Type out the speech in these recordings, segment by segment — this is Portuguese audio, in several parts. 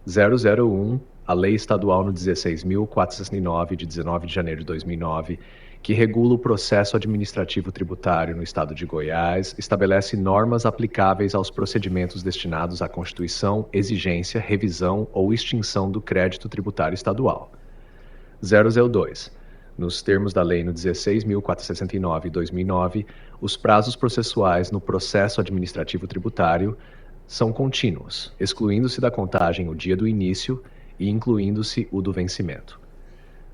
001, a Lei Estadual no 16.469, de 19 de janeiro de 2009, que regula o processo administrativo tributário no Estado de Goiás, estabelece normas aplicáveis aos procedimentos destinados à constituição, exigência, revisão ou extinção do crédito tributário estadual. 002. Nos termos da Lei no 16.469 de 2009, os prazos processuais no processo administrativo tributário são contínuos, excluindo-se da contagem o dia do início e incluindo-se o do vencimento.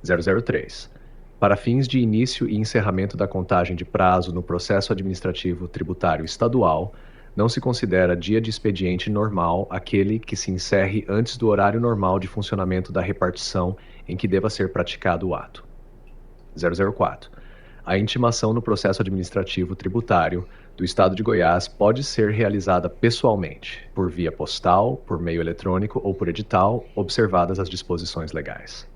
003. Para fins de início e encerramento da contagem de prazo no processo administrativo tributário estadual, não se considera dia de expediente normal aquele que se encerre antes do horário normal de funcionamento da repartição em que deva ser praticado o ato. 004. A intimação no processo administrativo tributário do Estado de Goiás pode ser realizada pessoalmente, por via postal, por meio eletrônico ou por edital, observadas as disposições legais.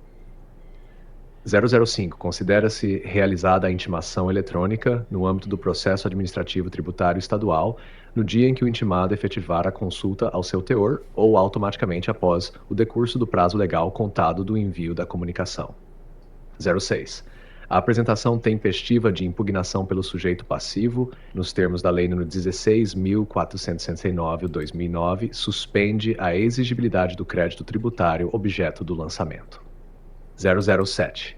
005. Considera-se realizada a intimação eletrônica no âmbito do processo administrativo tributário estadual no dia em que o intimado efetivar a consulta ao seu teor ou automaticamente após o decurso do prazo legal contado do envio da comunicação. 06. A apresentação tempestiva de impugnação pelo sujeito passivo, nos termos da Lei nº 16.469, de 2009, suspende a exigibilidade do crédito tributário objeto do lançamento. 007.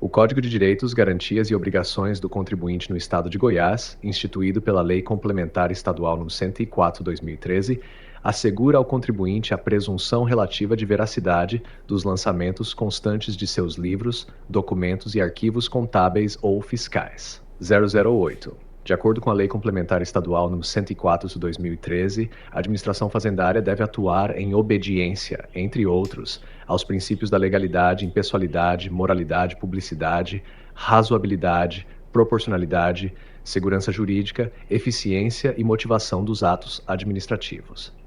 O Código de Direitos, Garantias e Obrigações do Contribuinte no Estado de Goiás, instituído pela Lei Complementar Estadual nº 104, de 2013, assegura ao contribuinte a presunção relativa de veracidade dos lançamentos constantes de seus livros, documentos e arquivos contábeis ou fiscais. 008. De acordo com a Lei Complementar Estadual nº 104 de 2013, a administração fazendária deve atuar em obediência, entre outros, aos princípios da legalidade, impessoalidade, moralidade, publicidade, razoabilidade, proporcionalidade, segurança jurídica, eficiência e motivação dos atos administrativos.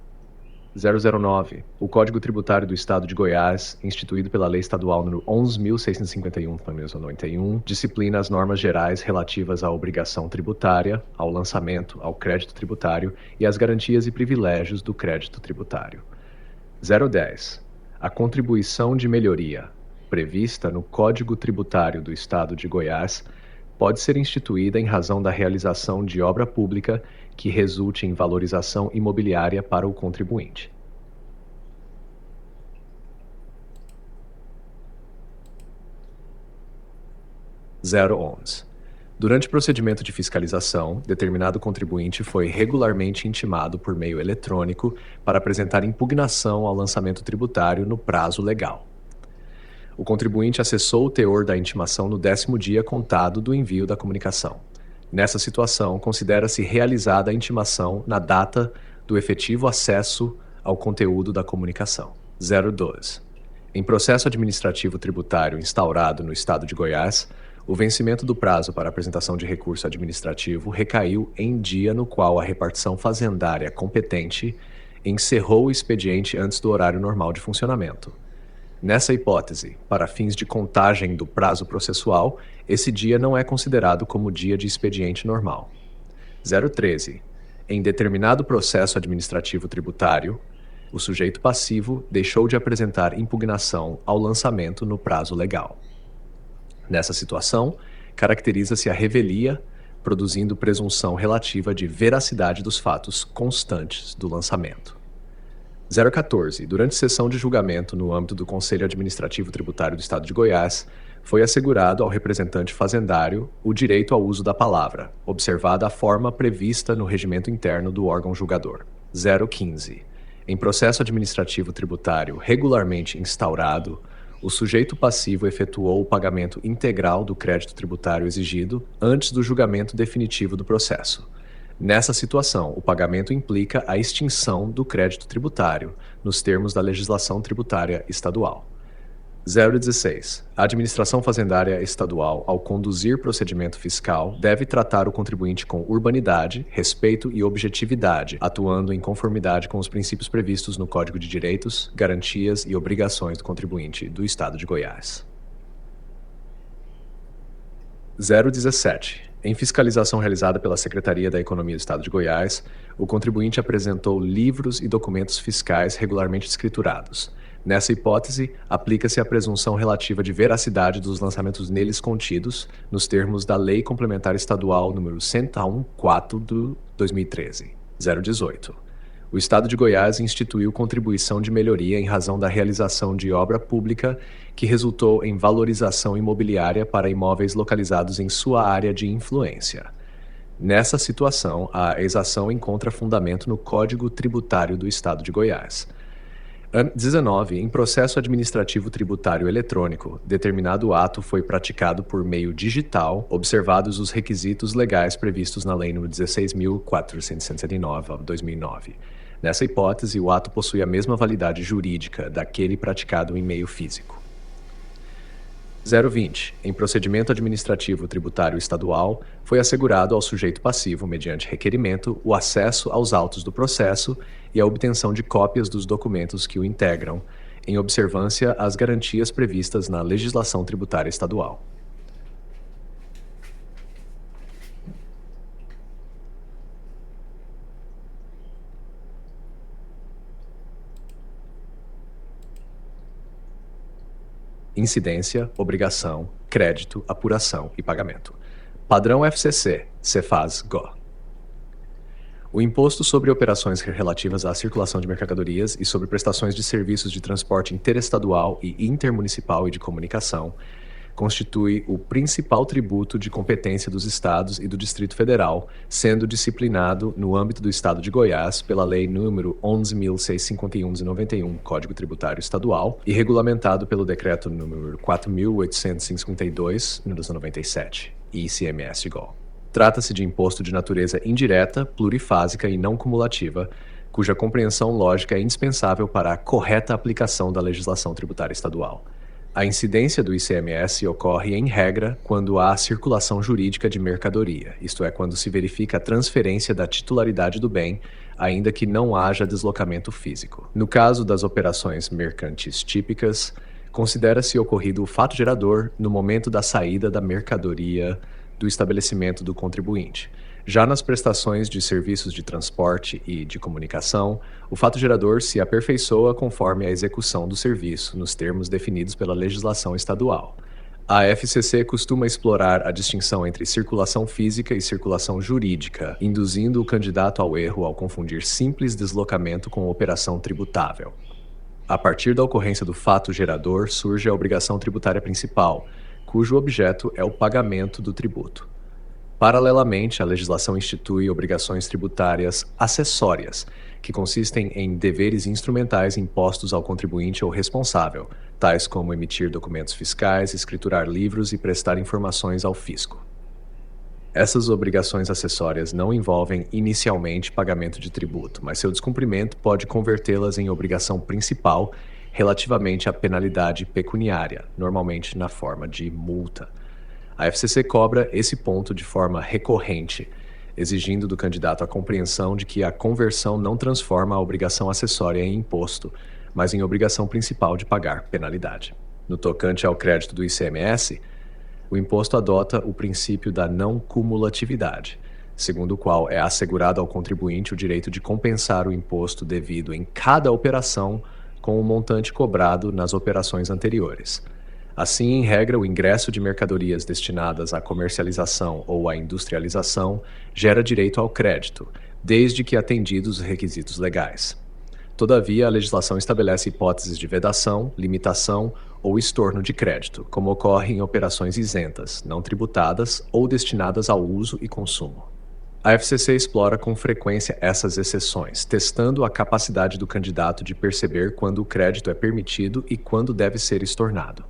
009. O Código Tributário do Estado de Goiás, instituído pela Lei Estadual nº 11.651, de 1991, disciplina as normas gerais relativas à obrigação tributária, ao lançamento, ao crédito tributário e às garantias e privilégios do crédito tributário. 010. A contribuição de melhoria, prevista no Código Tributário do Estado de Goiás, pode ser instituída em razão da realização de obra pública que resulte em valorização imobiliária para o contribuinte. Durante o procedimento de fiscalização, determinado contribuinte foi regularmente intimado por meio eletrônico para apresentar impugnação ao lançamento tributário no prazo legal. O contribuinte acessou o teor da intimação no 10º dia contado do envio da comunicação. Nessa situação, considera-se realizada a intimação na data do efetivo acesso ao conteúdo da comunicação. 012. Em processo administrativo tributário instaurado no Estado de Goiás, o vencimento do prazo para apresentação de recurso administrativo recaiu em dia no qual a repartição fazendária competente encerrou o expediente antes do horário normal de funcionamento. Nessa hipótese, para fins de contagem do prazo processual, esse dia não é considerado como dia de expediente normal. 013. Em determinado processo administrativo tributário, o sujeito passivo deixou de apresentar impugnação ao lançamento no prazo legal. Nessa situação, caracteriza-se a revelia, produzindo presunção relativa de veracidade dos fatos constantes do lançamento. 014. Durante sessão de julgamento no âmbito do Conselho Administrativo Tributário do Estado de Goiás, foi assegurado ao representante fazendário o direito ao uso da palavra, observada a forma prevista no regimento interno do órgão julgador. 015. Em processo administrativo tributário regularmente instaurado, o sujeito passivo efetuou o pagamento integral do crédito tributário exigido antes do julgamento definitivo do processo. Nessa situação, o pagamento implica a extinção do crédito tributário, nos termos da legislação tributária estadual. 016. A administração fazendária estadual, ao conduzir procedimento fiscal, deve tratar o contribuinte com urbanidade, respeito e objetividade, atuando em conformidade com os princípios previstos no Código de Direitos, Garantias e Obrigações do Contribuinte do Estado de Goiás. 017. Em fiscalização realizada pela Secretaria da Economia do Estado de Goiás, o contribuinte apresentou livros e documentos fiscais regularmente escriturados, Nessa hipótese, aplica-se a presunção relativa de veracidade dos lançamentos neles contidos, nos termos da Lei Complementar Estadual nº 101/4 de 2013, 018. O Estado de Goiás instituiu contribuição de melhoria em razão da realização de obra pública que resultou em valorização imobiliária para imóveis localizados em sua área de influência. Nessa situação, a exação encontra fundamento no Código Tributário do Estado de Goiás. 19. Em processo administrativo tributário eletrônico, determinado ato foi praticado por meio digital, observados os requisitos legais previstos na Lei nº 16.469/2009. Nessa hipótese, o ato possui a mesma validade jurídica daquele praticado em meio físico. 020. Em procedimento administrativo tributário estadual, foi assegurado ao sujeito passivo, mediante requerimento, o acesso aos autos do processo e a obtenção de cópias dos documentos que o integram, em observância às garantias previstas na legislação tributária estadual. Incidência, obrigação, crédito, apuração e pagamento. Padrão FCC, Cefaz-GO. O Imposto sobre Operações Relativas à Circulação de Mercadorias e sobre Prestações de Serviços de Transporte Interestadual e Intermunicipal e de Comunicação constitui o principal tributo de competência dos Estados e do Distrito Federal, sendo disciplinado no âmbito do Estado de Goiás pela Lei nº 11.651 de 91, Código Tributário Estadual, e regulamentado pelo Decreto nº 4.852, número 97, ICMS-GO. Trata-se de imposto de natureza indireta, plurifásica e não cumulativa, cuja compreensão lógica é indispensável para a correta aplicação da legislação tributária estadual. A incidência do ICMS ocorre, em regra, quando há circulação jurídica de mercadoria, isto é, quando se verifica a transferência da titularidade do bem, ainda que não haja deslocamento físico. No caso das operações mercantis típicas, considera-se ocorrido o fato gerador no momento da saída da mercadoria do estabelecimento do contribuinte. Já nas prestações de serviços de transporte e de comunicação, o fato gerador se aperfeiçoa conforme a execução do serviço, nos termos definidos pela legislação estadual. A FCC costuma explorar a distinção entre circulação física e circulação jurídica, induzindo o candidato ao erro ao confundir simples deslocamento com operação tributável. A partir da ocorrência do fato gerador, surge a obrigação tributária principal, cujo objeto é o pagamento do tributo. Paralelamente, a legislação institui obrigações tributárias acessórias, que consistem em deveres instrumentais impostos ao contribuinte ou responsável, tais como emitir documentos fiscais, escriturar livros e prestar informações ao fisco. Essas obrigações acessórias não envolvem inicialmente pagamento de tributo, mas seu descumprimento pode convertê-las em obrigação principal relativamente à penalidade pecuniária, normalmente na forma de multa. A FCC cobra esse ponto de forma recorrente, exigindo do candidato a compreensão de que a conversão não transforma a obrigação acessória em imposto, mas em obrigação principal de pagar penalidade. No tocante ao crédito do ICMS, o imposto adota o princípio da não cumulatividade, segundo o qual é assegurado ao contribuinte o direito de compensar o imposto devido em cada operação com o montante cobrado nas operações anteriores. Assim, em regra, o ingresso de mercadorias destinadas à comercialização ou à industrialização gera direito ao crédito, desde que atendidos os requisitos legais. Todavia, a legislação estabelece hipóteses de vedação, limitação ou estorno de crédito, como ocorre em operações isentas, não tributadas ou destinadas ao uso e consumo. A FCC explora com frequência essas exceções, testando a capacidade do candidato de perceber quando o crédito é permitido e quando deve ser estornado.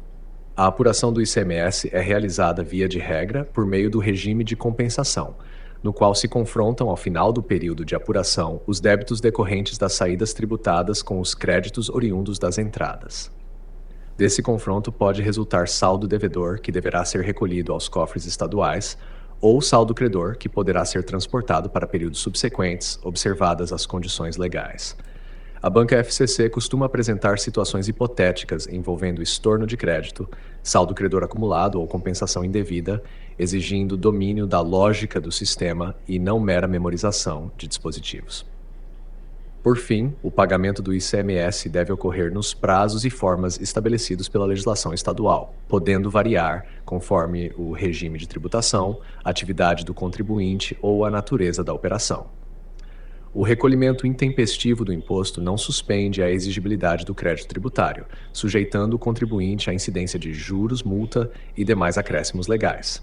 A apuração do ICMS é realizada via de regra por meio do regime de compensação, no qual se confrontam ao final do período de apuração os débitos decorrentes das saídas tributadas com os créditos oriundos das entradas. Desse confronto pode resultar saldo devedor, que deverá ser recolhido aos cofres estaduais, ou saldo credor, que poderá ser transportado para períodos subsequentes, observadas as condições legais. A banca FCC costuma apresentar situações hipotéticas envolvendo estorno de crédito, saldo credor acumulado ou compensação indevida, exigindo domínio da lógica do sistema e não mera memorização de dispositivos. Por fim, o pagamento do ICMS deve ocorrer nos prazos e formas estabelecidos pela legislação estadual, podendo variar conforme o regime de tributação, a atividade do contribuinte ou a natureza da operação. O recolhimento intempestivo do imposto não suspende a exigibilidade do crédito tributário, sujeitando o contribuinte à incidência de juros, multa e demais acréscimos legais.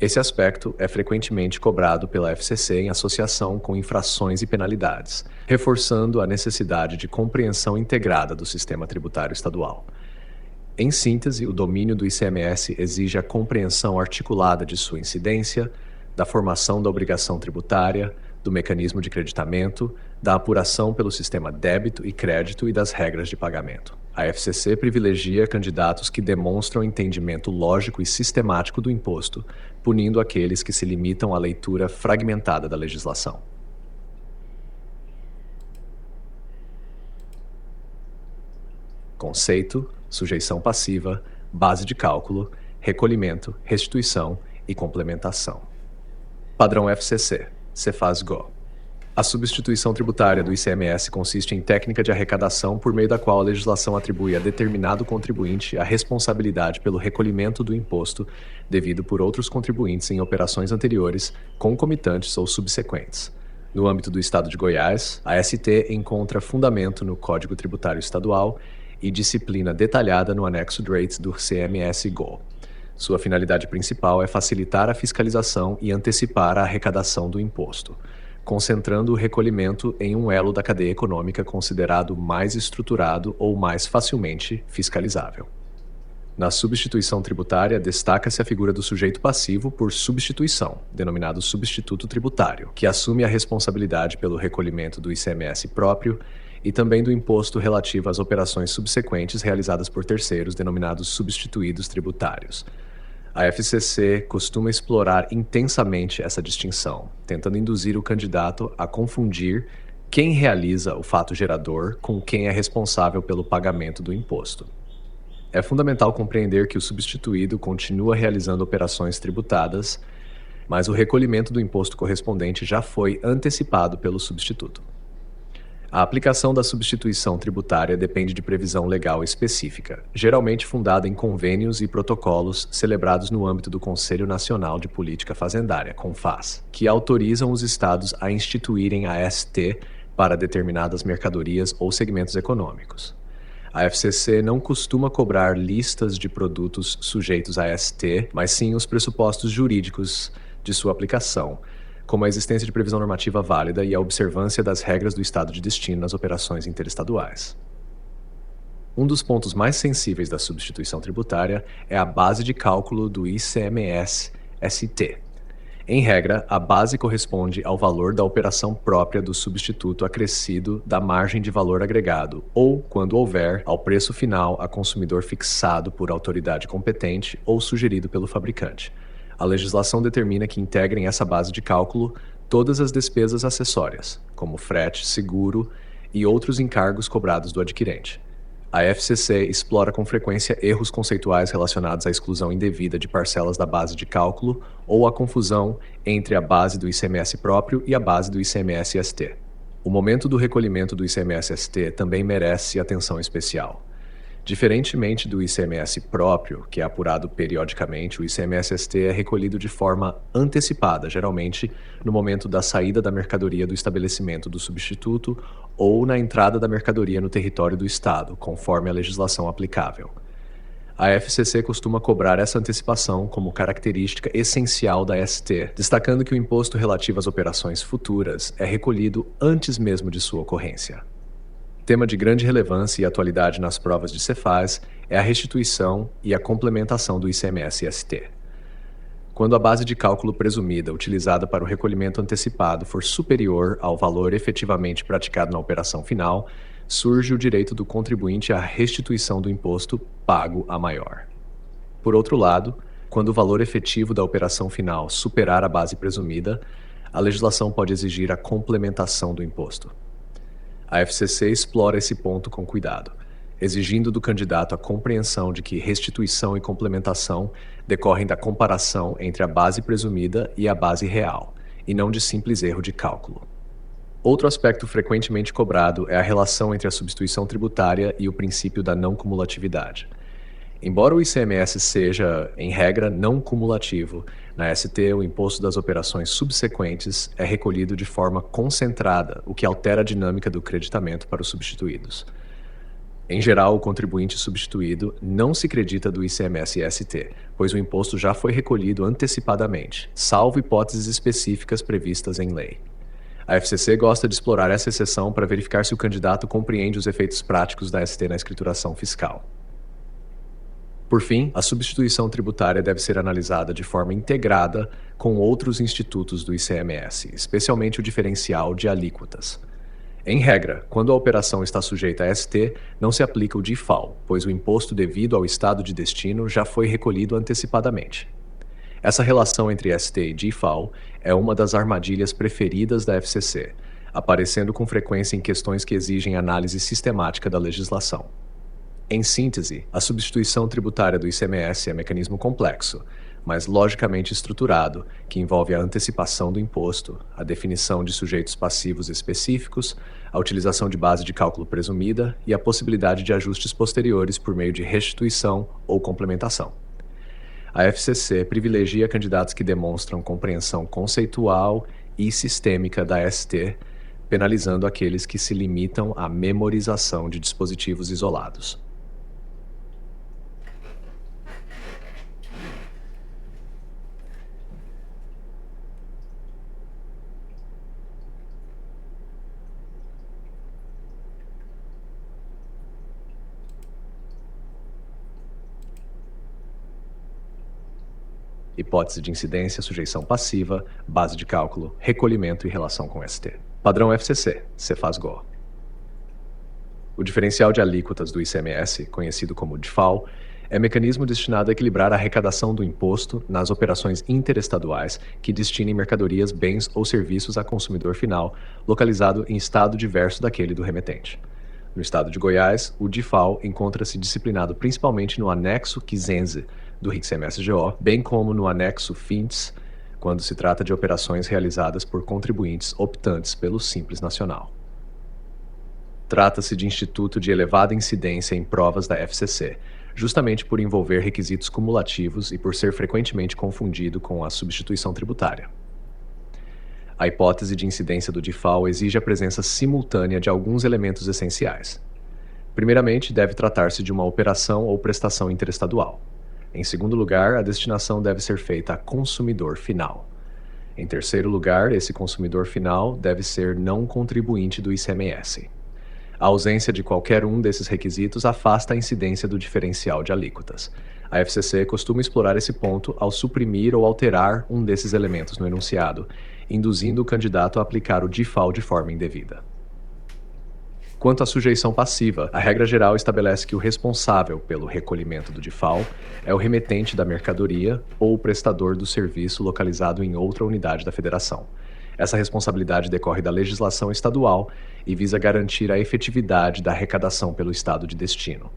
Esse aspecto é frequentemente cobrado pela FCC em associação com infrações e penalidades, reforçando a necessidade de compreensão integrada do sistema tributário estadual. Em síntese, o domínio do ICMS exige a compreensão articulada de sua incidência, da formação da obrigação tributária, do mecanismo de creditamento, da apuração pelo sistema débito e crédito e das regras de pagamento. A FCC privilegia candidatos que demonstram entendimento lógico e sistemático do imposto, punindo aqueles que se limitam à leitura fragmentada da legislação. Conceito, sujeição passiva, base de cálculo, recolhimento, restituição e complementação. Padrão FCC, Cefaz-Go. A substituição tributária do ICMS consiste em técnica de arrecadação por meio da qual a legislação atribui a determinado contribuinte a responsabilidade pelo recolhimento do imposto devido por outros contribuintes em operações anteriores, concomitantes ou subsequentes. No âmbito do Estado de Goiás, a ST encontra fundamento no Código Tributário Estadual e disciplina detalhada no anexo DRATES do CMS-GO. Sua finalidade principal é facilitar a fiscalização e antecipar a arrecadação do imposto, concentrando o recolhimento em um elo da cadeia econômica considerado mais estruturado ou mais facilmente fiscalizável. Na substituição tributária, destaca-se a figura do sujeito passivo por substituição, denominado substituto tributário, que assume a responsabilidade pelo recolhimento do ICMS próprio e também do imposto relativo às operações subsequentes realizadas por terceiros, denominados substituídos tributários. A FCC costuma explorar intensamente essa distinção, tentando induzir o candidato a confundir quem realiza o fato gerador com quem é responsável pelo pagamento do imposto. É fundamental compreender que o substituído continua realizando operações tributadas, mas o recolhimento do imposto correspondente já foi antecipado pelo substituto. A aplicação da substituição tributária depende de previsão legal específica, geralmente fundada em convênios e protocolos celebrados no âmbito do Conselho Nacional de Política Fazendária, CONFAS, que autorizam os estados a instituírem a ST para determinadas mercadorias ou segmentos econômicos. A FCC não costuma cobrar listas de produtos sujeitos a ST, mas sim os pressupostos jurídicos de sua aplicação, como a existência de previsão normativa válida e a observância das regras do estado de destino nas operações interestaduais. Um dos pontos mais sensíveis da substituição tributária é a base de cálculo do ICMS-ST. Em regra, a base corresponde ao valor da operação própria do substituto acrescido da margem de valor agregado ou, quando houver, ao preço final a consumidor fixado por autoridade competente ou sugerido pelo fabricante. A legislação determina que integrem essa base de cálculo todas as despesas acessórias, como frete, seguro e outros encargos cobrados do adquirente. A FCC explora com frequência erros conceituais relacionados à exclusão indevida de parcelas da base de cálculo ou à confusão entre a base do ICMS próprio e a base do ICMS-ST. O momento do recolhimento do ICMS-ST também merece atenção especial. Diferentemente do ICMS próprio, que é apurado periodicamente, o ICMS-ST é recolhido de forma antecipada, geralmente no momento da saída da mercadoria do estabelecimento do substituto ou na entrada da mercadoria no território do Estado, conforme a legislação aplicável. A FCC costuma cobrar essa antecipação como característica essencial da ST, destacando que o imposto relativo às operações futuras é recolhido antes mesmo de sua ocorrência. Tema de grande relevância e atualidade nas provas de Cefaz é a restituição e a complementação do ICMS-ST. Quando a base de cálculo presumida utilizada para o recolhimento antecipado for superior ao valor efetivamente praticado na operação final, surge o direito do contribuinte à restituição do imposto pago a maior. Por outro lado, quando o valor efetivo da operação final superar a base presumida, a legislação pode exigir a complementação do imposto. A FCC explora esse ponto com cuidado, exigindo do candidato a compreensão de que restituição e complementação decorrem da comparação entre a base presumida e a base real, e não de simples erro de cálculo. Outro aspecto frequentemente cobrado é a relação entre a substituição tributária e o princípio da não cumulatividade. Embora o ICMS seja, em regra, não cumulativo, na ST o imposto das operações subsequentes é recolhido de forma concentrada, o que altera a dinâmica do creditamento para os substituídos. Em geral, o contribuinte substituído não se credita do ICMS-ST, pois o imposto já foi recolhido antecipadamente, salvo hipóteses específicas previstas em lei. A FCC gosta de explorar essa exceção para verificar se o candidato compreende os efeitos práticos da ST na escrituração fiscal. Por fim, a substituição tributária deve ser analisada de forma integrada com outros institutos do ICMS, especialmente o diferencial de alíquotas. Em regra, quando a operação está sujeita a ST, não se aplica o DIFAL, pois o imposto devido ao estado de destino já foi recolhido antecipadamente. Essa relação entre ST e DIFAL é uma das armadilhas preferidas da FCC, aparecendo com frequência em questões que exigem análise sistemática da legislação. Em síntese, a substituição tributária do ICMS é mecanismo complexo, mas logicamente estruturado, que envolve a antecipação do imposto, a definição de sujeitos passivos específicos, a utilização de base de cálculo presumida e a possibilidade de ajustes posteriores por meio de restituição ou complementação. A FCC privilegia candidatos que demonstram compreensão conceitual e sistêmica da ST, penalizando aqueles que se limitam à memorização de dispositivos isolados. Hipótese de incidência, sujeição passiva, base de cálculo, recolhimento e relação com ST. Padrão FCC, Cefaz-GO. O diferencial de alíquotas do ICMS, conhecido como DIFAL, é mecanismo destinado a equilibrar a arrecadação do imposto nas operações interestaduais que destinem mercadorias, bens ou serviços a consumidor final, localizado em estado diverso daquele do remetente. No estado de Goiás, o DIFAL encontra-se disciplinado principalmente no anexo 15 do RICS-MSGO, bem como no anexo FINTS, quando se trata de operações realizadas por contribuintes optantes pelo Simples Nacional. Trata-se de instituto de elevada incidência em provas da FCC, justamente por envolver requisitos cumulativos e por ser frequentemente confundido com a substituição tributária. A hipótese de incidência do DIFAL exige a presença simultânea de alguns elementos essenciais. Primeiramente, deve tratar-se de uma operação ou prestação interestadual. Em segundo lugar, a destinação deve ser feita a consumidor final. Em terceiro lugar, esse consumidor final deve ser não contribuinte do ICMS. A ausência de qualquer um desses requisitos afasta a incidência do diferencial de alíquotas. A FCC costuma explorar esse ponto ao suprimir ou alterar um desses elementos no enunciado, induzindo o candidato a aplicar o DIFAL de forma indevida. Quanto à sujeição passiva, a regra geral estabelece que o responsável pelo recolhimento do DIFAL é o remetente da mercadoria ou o prestador do serviço localizado em outra unidade da federação. Essa responsabilidade decorre da legislação estadual e visa garantir a efetividade da arrecadação pelo estado de destino.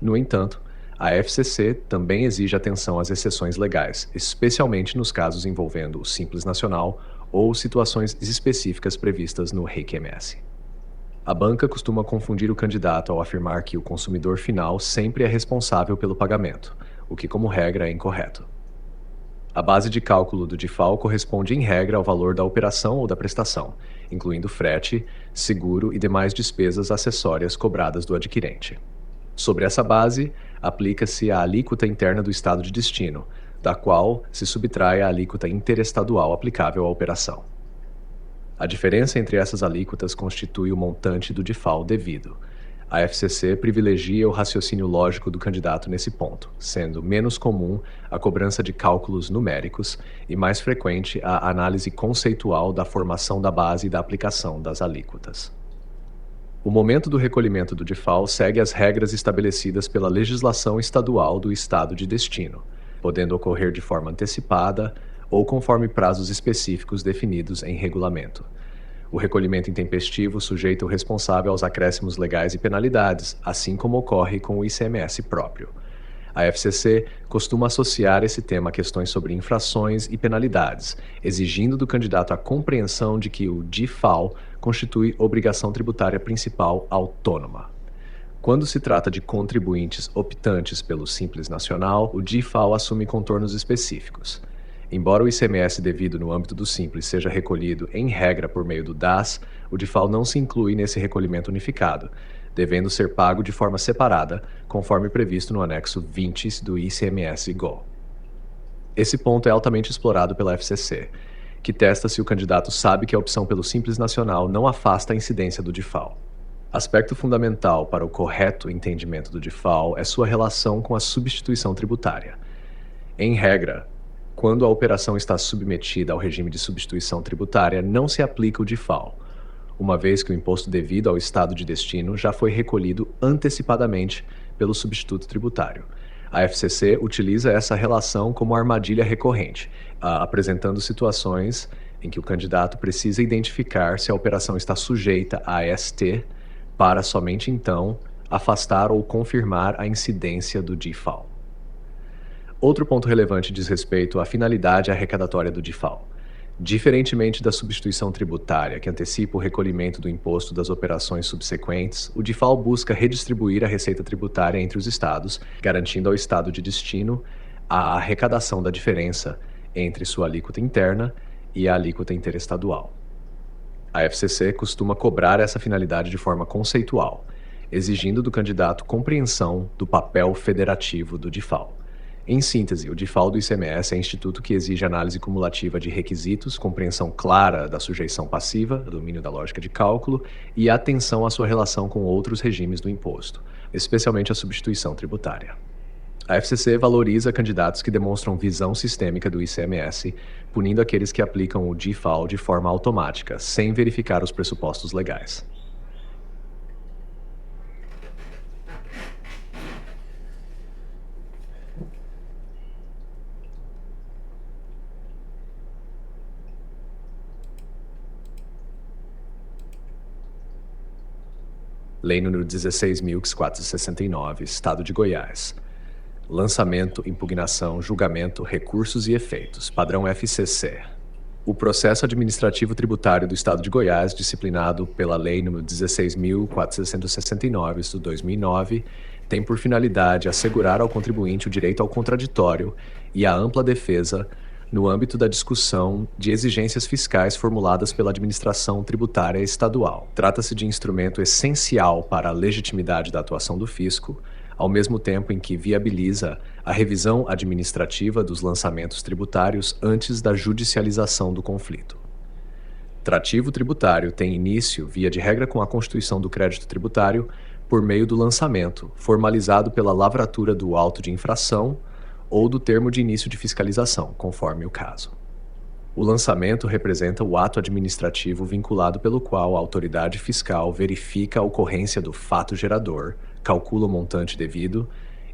No entanto, a FCC também exige atenção às exceções legais, especialmente nos casos envolvendo o Simples Nacional ou situações específicas previstas no REIQ-MS. A banca costuma confundir o candidato ao afirmar que o consumidor final sempre é responsável pelo pagamento, o que, como regra, é incorreto. A base de cálculo do DIFAL corresponde, em regra, ao valor da operação ou da prestação, incluindo frete, seguro e demais despesas acessórias cobradas do adquirente. Sobre essa base, aplica-se a alíquota interna do estado de destino, da qual se subtrai a alíquota interestadual aplicável à operação. A diferença entre essas alíquotas constitui o montante do DIFAL devido. A FCC privilegia o raciocínio lógico do candidato nesse ponto, sendo menos comum a cobrança de cálculos numéricos e mais frequente a análise conceitual da formação da base e da aplicação das alíquotas. O momento do recolhimento do DIFAL segue as regras estabelecidas pela legislação estadual do estado de destino, podendo ocorrer de forma antecipada ou conforme prazos específicos definidos em regulamento. O recolhimento intempestivo sujeita o responsável aos acréscimos legais e penalidades, assim como ocorre com o ICMS próprio. A FCC costuma associar esse tema a questões sobre infrações e penalidades, exigindo do candidato a compreensão de que o DIFAL constitui obrigação tributária principal autônoma. Quando se trata de contribuintes optantes pelo Simples Nacional, o DIFAL assume contornos específicos. Embora o ICMS devido no âmbito do Simples seja recolhido, em regra, por meio do DAS, o DIFAL não se inclui nesse recolhimento unificado, devendo ser pago de forma separada, conforme previsto no anexo 20 do ICMS-GO. Esse ponto é altamente explorado pela FCC, que testa se o candidato sabe que a opção pelo Simples Nacional não afasta a incidência do DIFAL. Aspecto fundamental para o correto entendimento do DIFAL é sua relação com a substituição tributária. Em regra, quando a operação está submetida ao regime de substituição tributária, não se aplica o DIFAL, uma vez que o imposto devido ao estado de destino já foi recolhido antecipadamente pelo substituto tributário. A FCC utiliza essa relação como armadilha recorrente, apresentando situações em que o candidato precisa identificar se a operação está sujeita a ST, para somente então afastar ou confirmar a incidência do DIFAL. Outro ponto relevante diz respeito à finalidade arrecadatória do DIFAL. Diferentemente da substituição tributária, que antecipa o recolhimento do imposto das operações subsequentes, o DIFAL busca redistribuir a receita tributária entre os estados, garantindo ao estado de destino a arrecadação da diferença entre sua alíquota interna e a alíquota interestadual. A FCC costuma cobrar essa finalidade de forma conceitual, exigindo do candidato compreensão do papel federativo do DIFAL. Em síntese, o DIFAL do ICMS é instituto que exige análise cumulativa de requisitos, compreensão clara da sujeição passiva, domínio da lógica de cálculo e atenção à sua relação com outros regimes do imposto, especialmente a substituição tributária. A FCC valoriza candidatos que demonstram visão sistêmica do ICMS, punindo aqueles que aplicam o DIFAL de forma automática, sem verificar os pressupostos legais. Lei nº 16.469, Estado de Goiás. Lançamento, impugnação, julgamento, recursos e efeitos. Padrão FCC. O processo administrativo tributário do Estado de Goiás, disciplinado pela Lei nº 16.469, de 2009, tem por finalidade assegurar ao contribuinte o direito ao contraditório e à ampla defesa no âmbito da discussão de exigências fiscais formuladas pela administração tributária estadual. Trata-se de instrumento essencial para a legitimidade da atuação do fisco, ao mesmo tempo em que viabiliza a revisão administrativa dos lançamentos tributários antes da judicialização do conflito. Trativo tributário tem início, via de regra, com a constituição do crédito tributário por meio do lançamento, formalizado pela lavratura do auto de infração ou do termo de início de fiscalização, conforme o caso. O lançamento representa o ato administrativo vinculado pelo qual a autoridade fiscal verifica a ocorrência do fato gerador, calcula o montante devido,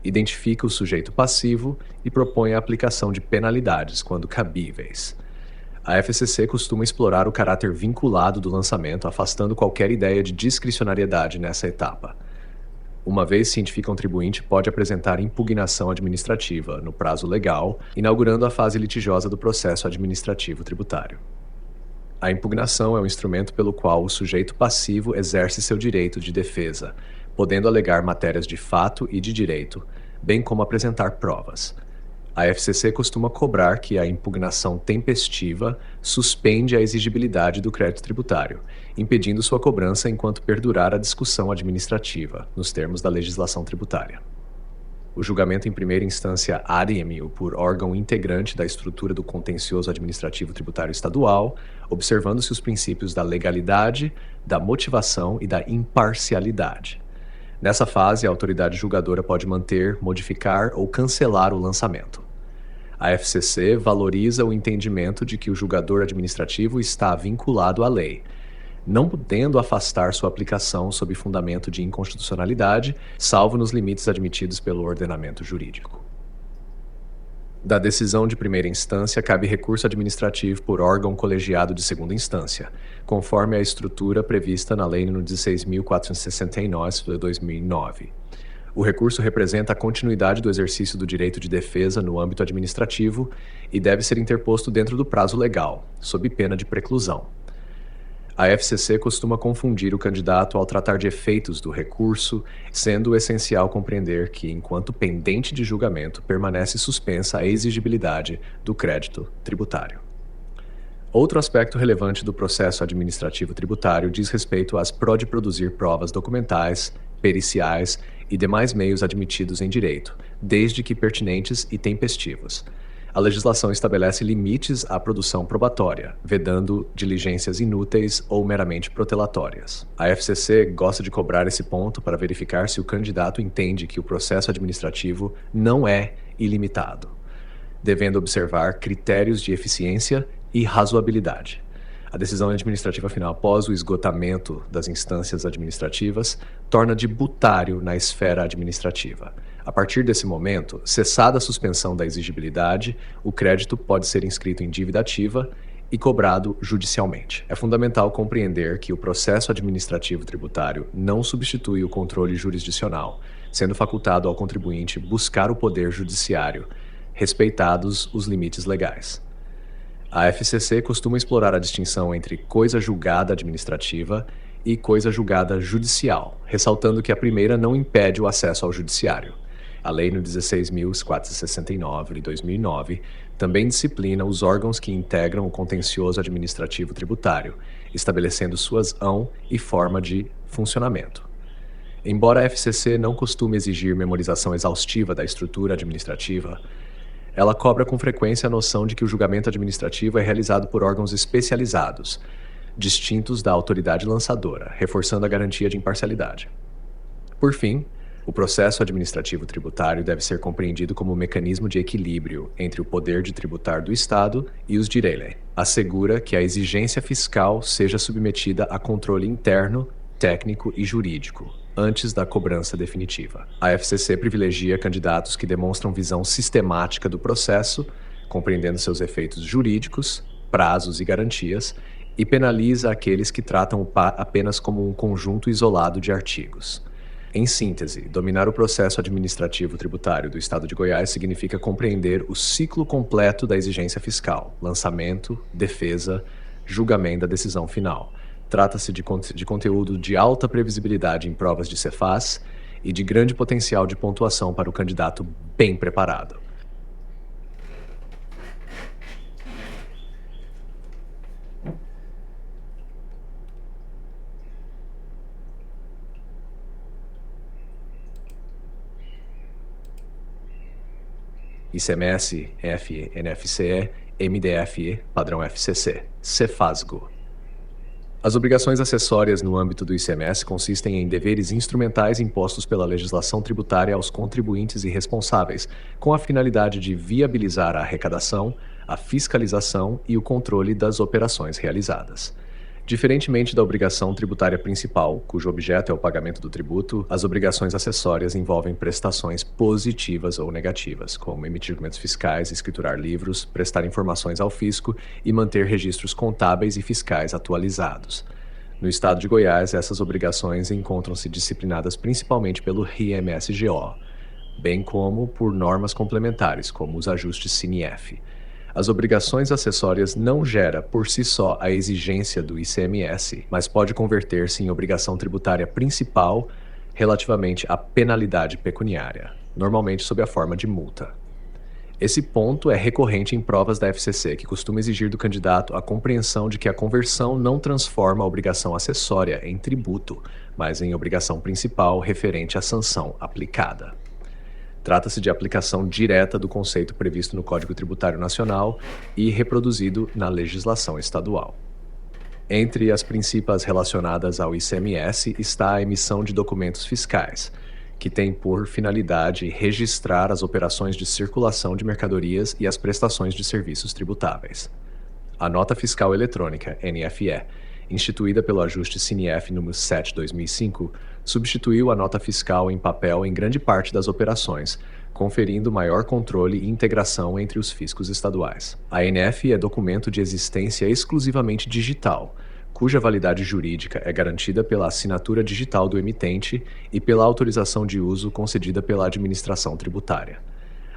identifica o sujeito passivo e propõe a aplicação de penalidades, quando cabíveis. A FCC costuma explorar o caráter vinculado do lançamento, afastando qualquer ideia de discricionariedade nessa etapa. Uma vez cientifica contribuinte, pode apresentar impugnação administrativa, no prazo legal, inaugurando a fase litigiosa do processo administrativo tributário. A impugnação é um instrumento pelo qual o sujeito passivo exerce seu direito de defesa, podendo alegar matérias de fato e de direito, bem como apresentar provas. A FCC costuma cobrar que a impugnação tempestiva suspende a exigibilidade do crédito tributário, impedindo sua cobrança enquanto perdurar a discussão administrativa, nos termos da legislação tributária. O julgamento em primeira instância ARIME por órgão integrante da estrutura do contencioso administrativo tributário estadual, observando-se os princípios da legalidade, da motivação e da imparcialidade. Nessa fase, a autoridade julgadora pode manter, modificar ou cancelar o lançamento. A FCC valoriza o entendimento de que o julgador administrativo está vinculado à lei, não podendo afastar sua aplicação sob fundamento de inconstitucionalidade, salvo nos limites admitidos pelo ordenamento jurídico. Da decisão de primeira instância, cabe recurso administrativo por órgão colegiado de segunda instância, conforme a estrutura prevista na Lei nº 16.469, de 2009. O recurso representa a continuidade do exercício do direito de defesa no âmbito administrativo e deve ser interposto dentro do prazo legal, sob pena de preclusão. A FCC costuma confundir o candidato ao tratar de efeitos do recurso, sendo essencial compreender que, enquanto pendente de julgamento, permanece suspensa a exigibilidade do crédito tributário. Outro aspecto relevante do processo administrativo tributário diz respeito às de produzir provas documentais, periciais e demais meios admitidos em direito, desde que pertinentes e tempestivos. A legislação estabelece limites à produção probatória, vedando diligências inúteis ou meramente protelatórias. A FCC gosta de cobrar esse ponto para verificar se o candidato entende que o processo administrativo não é ilimitado, devendo observar critérios de eficiência e razoabilidade. A decisão administrativa final após o esgotamento das instâncias administrativas torna tributário na esfera administrativa. A partir desse momento, cessada a suspensão da exigibilidade, o crédito pode ser inscrito em dívida ativa e cobrado judicialmente. É fundamental compreender que o processo administrativo tributário não substitui o controle jurisdicional, sendo facultado ao contribuinte buscar o poder judiciário, respeitados os limites legais. A FCC costuma explorar a distinção entre coisa julgada administrativa e coisa julgada judicial, ressaltando que a primeira não impede o acesso ao judiciário. A Lei no 16.469, de 2009, também disciplina os órgãos que integram o contencioso administrativo tributário, estabelecendo suas ão e forma de funcionamento. Embora a FCC não costume exigir memorização exaustiva da estrutura administrativa, ela cobra com frequência a noção de que o julgamento administrativo é realizado por órgãos especializados, distintos da autoridade lançadora, reforçando a garantia de imparcialidade. Por fim, o processo administrativo tributário deve ser compreendido como um mecanismo de equilíbrio entre o poder de tributar do Estado e os direitos. Assegura que a exigência fiscal seja submetida a controle interno, técnico e jurídico, antes da cobrança definitiva. A FCC privilegia candidatos que demonstram visão sistemática do processo, compreendendo seus efeitos jurídicos, prazos e garantias, e penaliza aqueles que tratam o PA apenas como um conjunto isolado de artigos. Em síntese, dominar o processo administrativo tributário do Estado de Goiás significa compreender o ciclo completo da exigência fiscal, lançamento, defesa, julgamento da decisão final. Trata-se de conteúdo de alta previsibilidade em provas de Cefaz e de grande potencial de pontuação para o candidato bem preparado. ICMS, FE, NFCE, MDFE, padrão FCC, Cefazgo. As obrigações acessórias no âmbito do ICMS consistem em deveres instrumentais impostos pela legislação tributária aos contribuintes e responsáveis, com a finalidade de viabilizar a arrecadação, a fiscalização e o controle das operações realizadas. Diferentemente da obrigação tributária principal, cujo objeto é o pagamento do tributo, as obrigações acessórias envolvem prestações positivas ou negativas, como emitir documentos fiscais, escriturar livros, prestar informações ao fisco e manter registros contábeis e fiscais atualizados. No estado de Goiás, essas obrigações encontram-se disciplinadas principalmente pelo RIMSGO, bem como por normas complementares, como os ajustes CINIF. As obrigações acessórias não gera por si só a exigência do ICMS, mas pode converter-se em obrigação tributária principal relativamente à penalidade pecuniária, normalmente sob a forma de multa. Esse ponto é recorrente em provas da FCC, que costuma exigir do candidato a compreensão de que a conversão não transforma a obrigação acessória em tributo, mas em obrigação principal referente à sanção aplicada. Trata-se de aplicação direta do conceito previsto no Código Tributário Nacional e reproduzido na legislação estadual. Entre as principais relacionadas ao ICMS está a emissão de documentos fiscais, que tem por finalidade registrar as operações de circulação de mercadorias e as prestações de serviços tributáveis. A Nota Fiscal Eletrônica, NFE, instituída pelo ajuste CINIF número 7/2005, substituiu a nota fiscal em papel em grande parte das operações, conferindo maior controle e integração entre os fiscos estaduais. A NF é documento de existência exclusivamente digital, cuja validade jurídica é garantida pela assinatura digital do emitente e pela autorização de uso concedida pela administração tributária.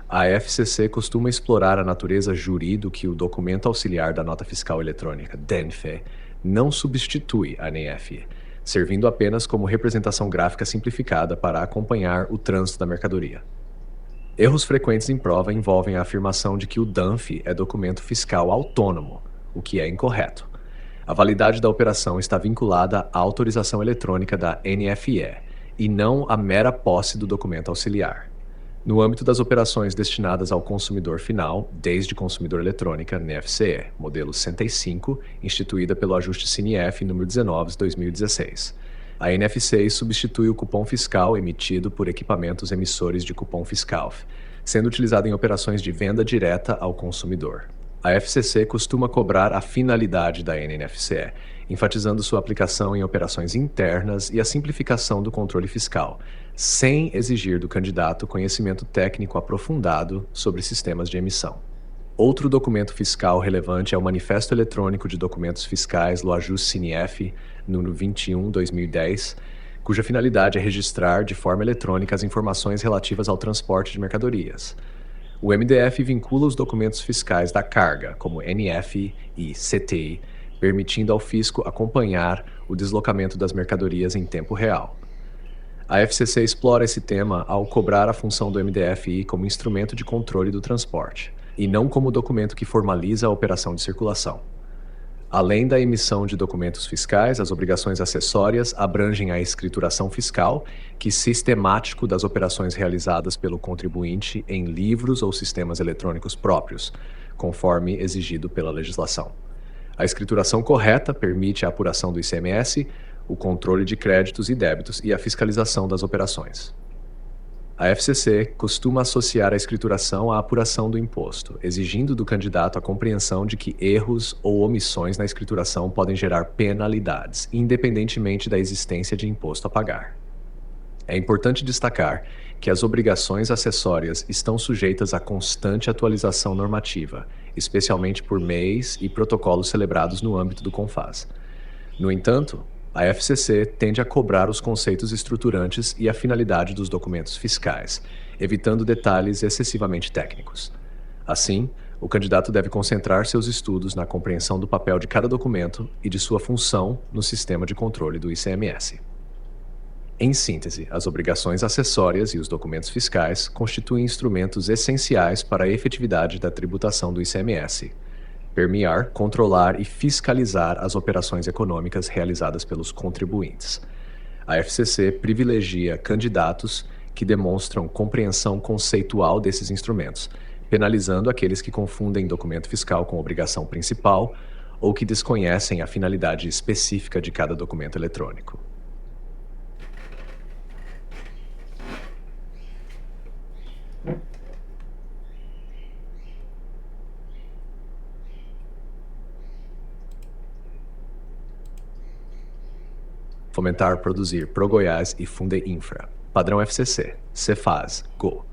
A FCC costuma explorar a natureza jurídica do que o documento auxiliar da nota fiscal eletrônica, DENFE, não substitui a NEF, servindo apenas como representação gráfica simplificada para acompanhar o trânsito da mercadoria. Erros frequentes em prova envolvem a afirmação de que o DANF é documento fiscal autônomo, o que é incorreto. A validade da operação está vinculada à autorização eletrônica da NFE e não à mera posse do documento auxiliar. No âmbito das operações destinadas ao consumidor final, desde consumidor eletrônica, NFCE, modelo 65, instituída pelo ajuste CINIEF número 19/2016. A NFCE substitui o cupom fiscal emitido por equipamentos emissores de cupom fiscal, sendo utilizado em operações de venda direta ao consumidor. A FCC costuma cobrar a finalidade da NFCE, enfatizando sua aplicação em operações internas e a simplificação do controle fiscal, sem exigir do candidato conhecimento técnico aprofundado sobre sistemas de emissão. Outro documento fiscal relevante é o Manifesto Eletrônico de Documentos Fiscais LOAJUST CINIEF, número 21/2010, cuja finalidade é registrar de forma eletrônica as informações relativas ao transporte de mercadorias. O MDF vincula os documentos fiscais da carga, como NF e CTI, permitindo ao fisco acompanhar o deslocamento das mercadorias em tempo real. A FCC explora esse tema ao cobrar a função do MDFI como instrumento de controle do transporte, e não como documento que formaliza a operação de circulação. Além da emissão de documentos fiscais, as obrigações acessórias abrangem a escrituração fiscal, que é sistemático das operações realizadas pelo contribuinte em livros ou sistemas eletrônicos próprios, conforme exigido pela legislação. A escrituração correta permite a apuração do ICMS, o controle de créditos e débitos e a fiscalização das operações. A FCC costuma associar a escrituração à apuração do imposto, exigindo do candidato a compreensão de que erros ou omissões na escrituração podem gerar penalidades, independentemente da existência de imposto a pagar. É importante destacar que as obrigações acessórias estão sujeitas a constante atualização normativa, especialmente por MEIs e protocolos celebrados no âmbito do CONFAS. No entanto, a FCC tende a cobrar os conceitos estruturantes e a finalidade dos documentos fiscais, evitando detalhes excessivamente técnicos. Assim, o candidato deve concentrar seus estudos na compreensão do papel de cada documento e de sua função no sistema de controle do ICMS. Em síntese, as obrigações acessórias e os documentos fiscais constituem instrumentos essenciais para a efetividade da tributação do ICMS. Permear, controlar e fiscalizar as operações econômicas realizadas pelos contribuintes. A FCC privilegia candidatos que demonstram compreensão conceitual desses instrumentos, penalizando aqueles que confundem documento fiscal com obrigação principal ou que desconhecem a finalidade específica de cada documento eletrônico. Fomentar, produzir, ProGoiás e Fundeinfra. Padrão FCC, Cefaz, Go.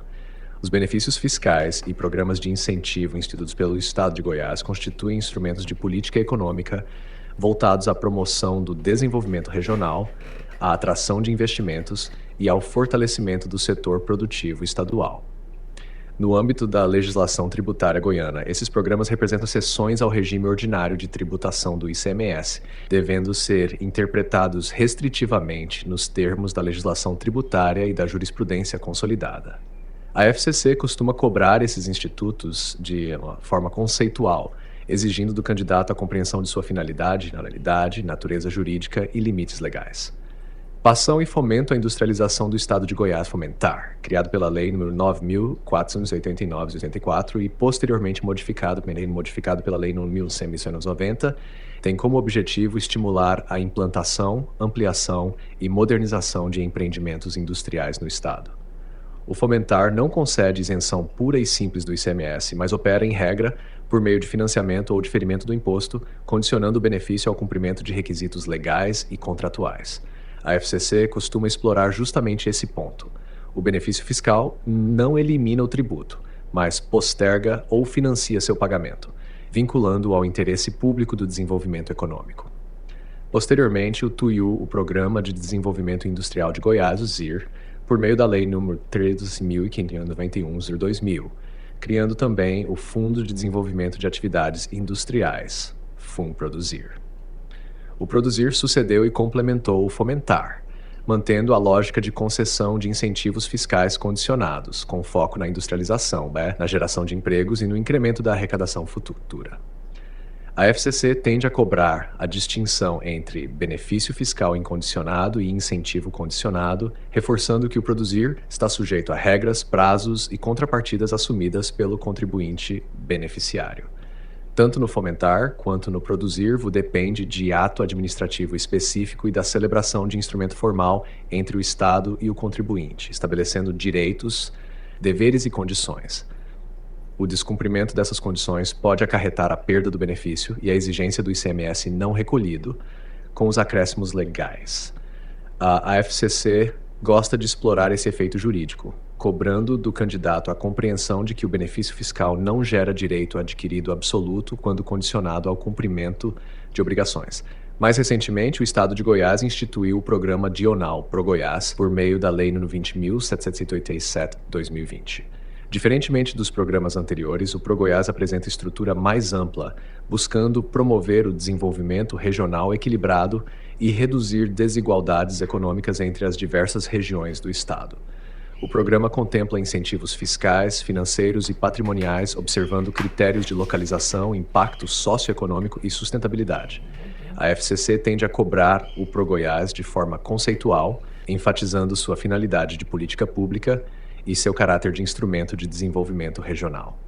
Os benefícios fiscais e programas de incentivo instituídos pelo Estado de Goiás constituem instrumentos de política econômica voltados à promoção do desenvolvimento regional, à atração de investimentos e ao fortalecimento do setor produtivo estadual. No âmbito da legislação tributária goiana, esses programas representam exceções ao regime ordinário de tributação do ICMS, devendo ser interpretados restritivamente nos termos da legislação tributária e da jurisprudência consolidada. A FCC costuma cobrar esses institutos de uma forma conceitual, exigindo do candidato a compreensão de sua finalidade, moralidade, natureza jurídica e limites legais. Passão e fomento à industrialização do Estado de Goiás Fomentar, criado pela Lei nº 9.489 de 84 e posteriormente modificado pela Lei nº 1.190, tem como objetivo estimular a implantação, ampliação e modernização de empreendimentos industriais no Estado. O Fomentar não concede isenção pura e simples do ICMS, mas opera, em regra, por meio de financiamento ou diferimento do imposto, condicionando o benefício ao cumprimento de requisitos legais e contratuais. A FCC costuma explorar justamente esse ponto. O benefício fiscal não elimina o tributo, mas posterga ou financia seu pagamento, vinculando-o ao interesse público do desenvolvimento econômico. Posteriormente, o TUIU, o Programa de Desenvolvimento Industrial de Goiás, o ZIR, por meio da Lei nº 13.591/2000, criando também o Fundo de Desenvolvimento de Atividades Industriais, FUNPRODUZIR. O Produzir sucedeu e complementou o Fomentar, mantendo a lógica de concessão de incentivos fiscais condicionados, com foco na industrialização, na geração de empregos e no incremento da arrecadação futura. A FCC tende a cobrar a distinção entre benefício fiscal incondicionado e incentivo condicionado, reforçando que o Produzir está sujeito a regras, prazos e contrapartidas assumidas pelo contribuinte beneficiário. Tanto no Fomentar quanto no Produzir, depende de ato administrativo específico e da celebração de instrumento formal entre o Estado e o contribuinte, estabelecendo direitos, deveres e condições. O descumprimento dessas condições pode acarretar a perda do benefício e a exigência do ICMS não recolhido, com os acréscimos legais. A FCC gosta de explorar esse efeito jurídico, cobrando do candidato a compreensão de que o benefício fiscal não gera direito adquirido absoluto quando condicionado ao cumprimento de obrigações. Mais recentemente, o Estado de Goiás instituiu o programa Dional ProGoiás por meio da Lei nº 20.787/2020. Diferentemente dos programas anteriores, o ProGoiás apresenta estrutura mais ampla, buscando promover o desenvolvimento regional equilibrado e reduzir desigualdades econômicas entre as diversas regiões do Estado. O programa contempla incentivos fiscais, financeiros e patrimoniais, observando critérios de localização, impacto socioeconômico e sustentabilidade. A FCC tende a cobrar o ProGoiás de forma conceitual, enfatizando sua finalidade de política pública e seu caráter de instrumento de desenvolvimento regional.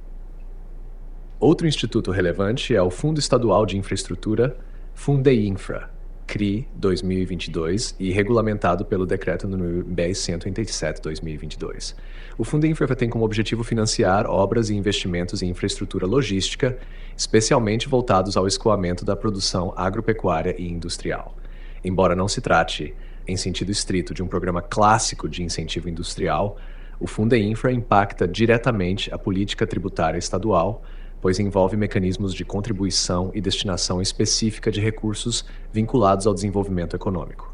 Outro instituto relevante é o Fundo Estadual de Infraestrutura, Fundeinfra, CRI 2022, e regulamentado pelo Decreto nº 10.187/2022. O Fundeinfra tem como objetivo financiar obras e investimentos em infraestrutura logística, especialmente voltados ao escoamento da produção agropecuária e industrial. Embora não se trate, em sentido estrito, de um programa clássico de incentivo industrial, o Fundeinfra impacta diretamente a política tributária estadual, pois envolve mecanismos de contribuição e destinação específica de recursos vinculados ao desenvolvimento econômico.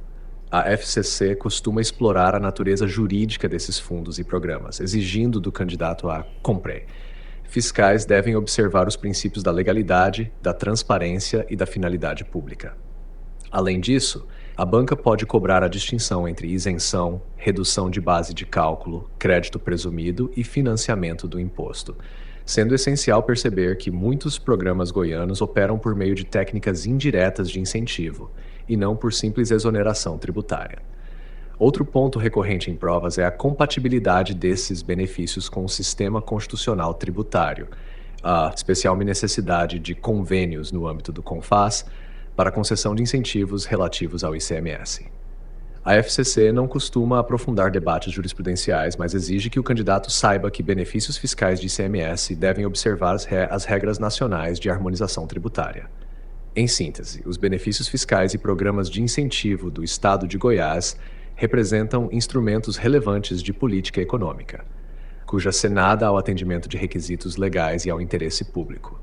A FCC costuma explorar a natureza jurídica desses fundos e programas, exigindo do candidato a compre. Fiscais devem observar os princípios da legalidade, da transparência e da finalidade pública. Além disso, a banca pode cobrar a distinção entre isenção, redução de base de cálculo, crédito presumido e financiamento do imposto, sendo essencial perceber que muitos programas goianos operam por meio de técnicas indiretas de incentivo, e não por simples exoneração tributária. Outro ponto recorrente em provas é a compatibilidade desses benefícios com o sistema constitucional tributário, a especial necessidade de convênios no âmbito do CONFAS, para concessão de incentivos relativos ao ICMS. A FCC não costuma aprofundar debates jurisprudenciais, mas exige que o candidato saiba que benefícios fiscais de ICMS devem observar as regras nacionais de harmonização tributária. Em síntese, os benefícios fiscais e programas de incentivo do Estado de Goiás representam instrumentos relevantes de política econômica, cuja cenada ao atendimento de requisitos legais e ao interesse público.